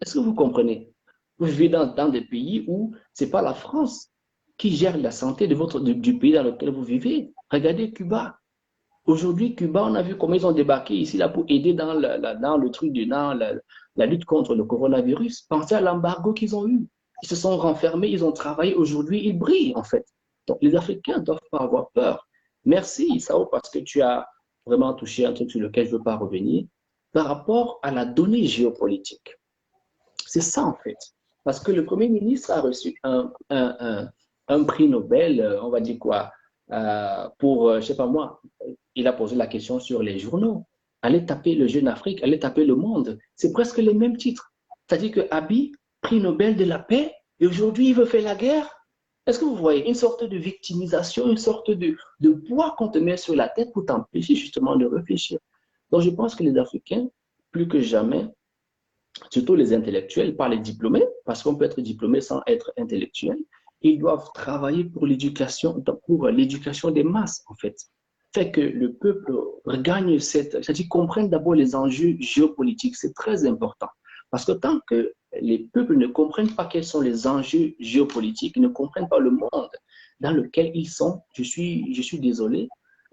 Est-ce que vous comprenez? Vous vivez dans des pays où ce n'est pas la France qui gère la santé du pays dans lequel vous vivez. Regardez Cuba. Aujourd'hui, Cuba, on a vu comment ils ont débarqué ici là, pour aider dans la lutte contre le coronavirus. Pensez à l'embargo qu'ils ont eu. Ils se sont renfermés, ils ont travaillé. Aujourd'hui, ils brillent en fait. Donc, les Africains ne doivent pas avoir peur. Merci, Isao, parce que tu as vraiment touché un truc sur lequel je ne veux pas revenir. Par rapport à la donnée géopolitique. C'est ça en fait. Parce que le Premier ministre a reçu un prix Nobel, on va dire quoi, pour, je ne sais pas moi, il a posé la question sur les journaux. Allez taper le Jeune Afrique, allez taper le Monde. C'est presque les mêmes titres. C'est-à-dire que Abiy, prix Nobel de la paix, et aujourd'hui il veut faire la guerre. Est-ce que vous voyez une sorte de victimisation, une sorte de poids qu'on te met sur la tête pour t'empêcher justement de réfléchir? Donc je pense que les Africains, plus que jamais, surtout les intellectuels, pas les diplômés, parce qu'on peut être diplômé sans être intellectuel, ils doivent travailler pour l'éducation des masses, en fait. Fait que le peuple regagne c'est-à-dire comprenne d'abord les enjeux géopolitiques, c'est très important. Parce que tant que les peuples ne comprennent pas quels sont les enjeux géopolitiques, ne comprennent pas le monde dans lequel ils sont, je suis désolé,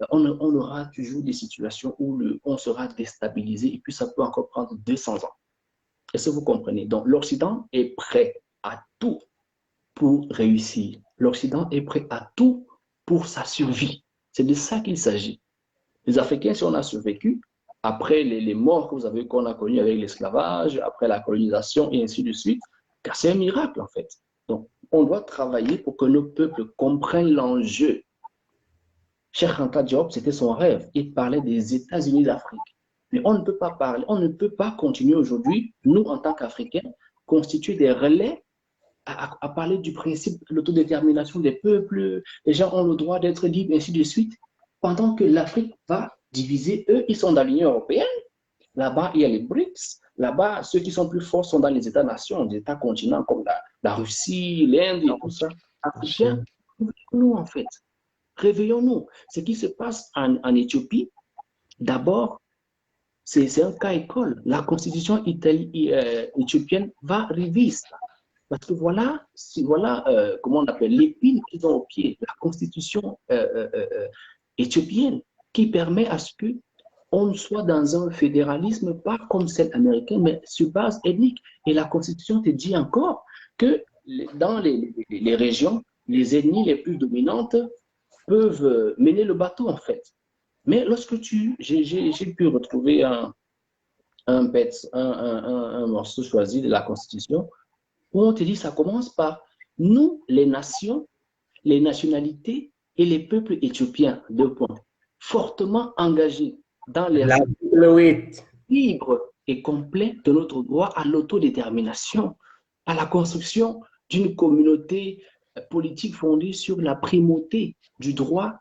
on aura toujours des situations où on sera déstabilisé et puis ça peut encore prendre 200 ans. Est-ce que vous comprenez? Donc, l'Occident est prêt à tout pour réussir. L'Occident est prêt à tout pour sa survie. C'est de ça qu'il s'agit. Les Africains, si on a survécu, après les morts qu'on a connus avec l'esclavage, après la colonisation et ainsi de suite, car c'est un miracle en fait. Donc, on doit travailler pour que nos peuples comprennent l'enjeu. Cheikh Anta Diop, c'était son rêve. Il parlait des États-Unis d'Afrique. Mais on ne peut pas parler, on ne peut pas continuer aujourd'hui, nous en tant qu'Africains, constituer des relais à parler du principe de l'autodétermination des peuples, les gens ont le droit d'être libres, ainsi de suite, pendant que l'Afrique va diviser, eux, ils sont dans l'Union européenne, Là-bas, il y a les BRICS. Là-bas, ceux qui sont plus forts sont dans les États-nations, des États-continents comme la Russie, l'Inde et tout ça. Africains, réveillons-nous en fait. Réveillons-nous. Ce qui se passe en Éthiopie, d'abord, c'est un cas école. La constitution éthiopienne va réviser ça. Parce que voilà, comment on appelle, l'épine qu'ils ont au pied, la constitution éthiopienne, qui permet à ce que on soit dans un fédéralisme, pas comme celle américaine, mais sur base ethnique. Et la constitution te dit encore que dans les régions, les ethnies les plus dominantes peuvent mener le bateau, en fait. Mais lorsque j'ai pu retrouver un morceau choisi de la Constitution où on te dit ça commence par nous, les nations, les nationalités et les peuples éthiopiens, deux points, fortement engagés dans les libres et complets de notre droit à l'autodétermination, à la construction d'une communauté politique fondée sur la primauté du droit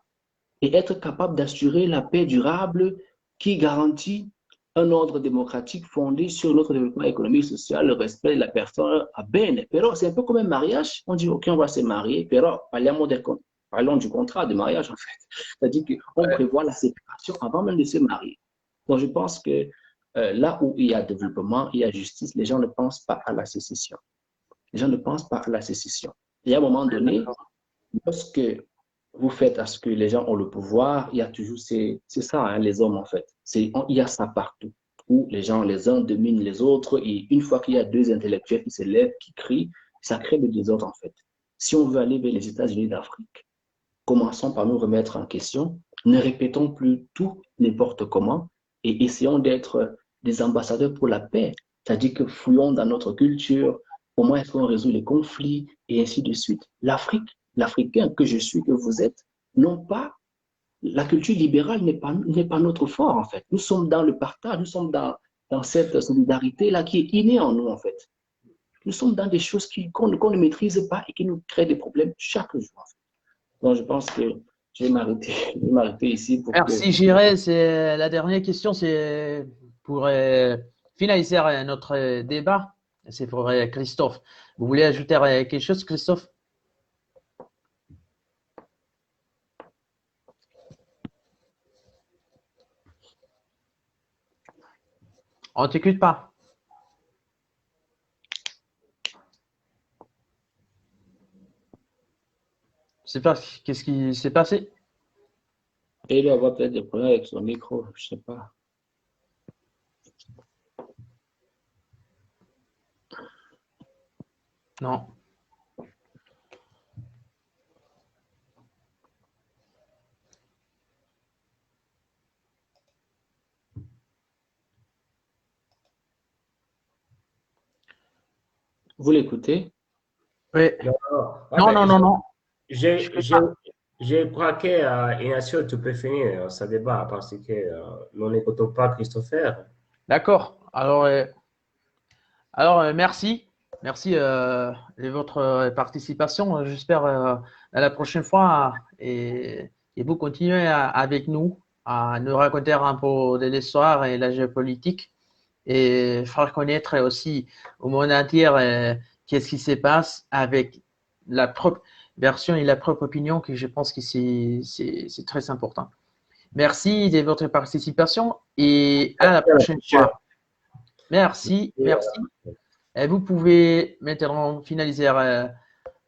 et être capable d'assurer la paix durable qui garantit un ordre démocratique fondé sur notre développement économique, social, le respect de la personne à bene. Però c'est un peu comme un mariage. On dit, OK, on va se marier, però parlons du contrat de mariage, en fait. C'est-à-dire qu'on prévoit la séparation avant même de se marier. Donc, je pense que là où il y a développement, il y a justice, les gens ne pensent pas à la sécession. Les gens ne pensent pas à la sécession. Et à un moment donné, lorsque vous faites à ce que les gens ont le pouvoir, il y a toujours, c'est ça, hein, les hommes en fait. Il y a ça partout, où les gens, les uns dominent les autres, et une fois qu'il y a deux intellectuels qui se lèvent, qui crient, ça crée le désordre en fait. Si on veut aller vers les États-Unis d'Afrique, commençons par nous remettre en question, ne répétons plus tout n'importe comment, et essayons d'être des ambassadeurs pour la paix, c'est-à-dire que fouillons dans notre culture, comment est-ce qu'on résout les conflits, et ainsi de suite. L'Africain que je suis, que vous êtes, non pas, la culture libérale n'est pas notre fort, en fait. Nous sommes dans le partage, nous sommes dans cette solidarité-là qui est innée en nous, en fait. Nous sommes dans des choses qu'on ne maîtrise pas et qui nous créent des problèmes chaque jour. En fait. Donc, je pense que je vais m'arrêter ici. Merci, Jiré. C'est la dernière question, c'est pour finaliser notre débat. C'est pour Christophe. Vous voulez ajouter quelque chose, Christophe? On ne t'écoute pas. Je ne sais pas qu'est-ce qui s'est passé. Et il doit avoir peut-être des problèmes avec son micro, je ne sais pas. Non. Vous l'écoutez? Oui. Non. Je crois que Ignacio, tu peux finir ce débat parce que nous n'écoutons pas Christopher. D'accord. Alors merci. Merci de votre participation. J'espère à la prochaine fois et vous continuez avec nous à nous raconter un peu de l'histoire et la géopolitique et faire connaître aussi au monde entier qu'est-ce qui se passe avec la propre version et la propre opinion que je pense que c'est très important. Merci de votre participation et à la prochaine fois. Merci. Et vous pouvez maintenant finaliser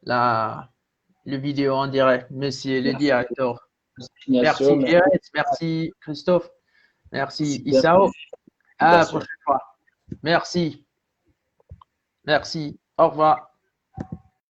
le vidéo en direct, monsieur le directeur. Merci, merci Christophe. Merci Isao. À la prochaine fois. Merci. Au revoir.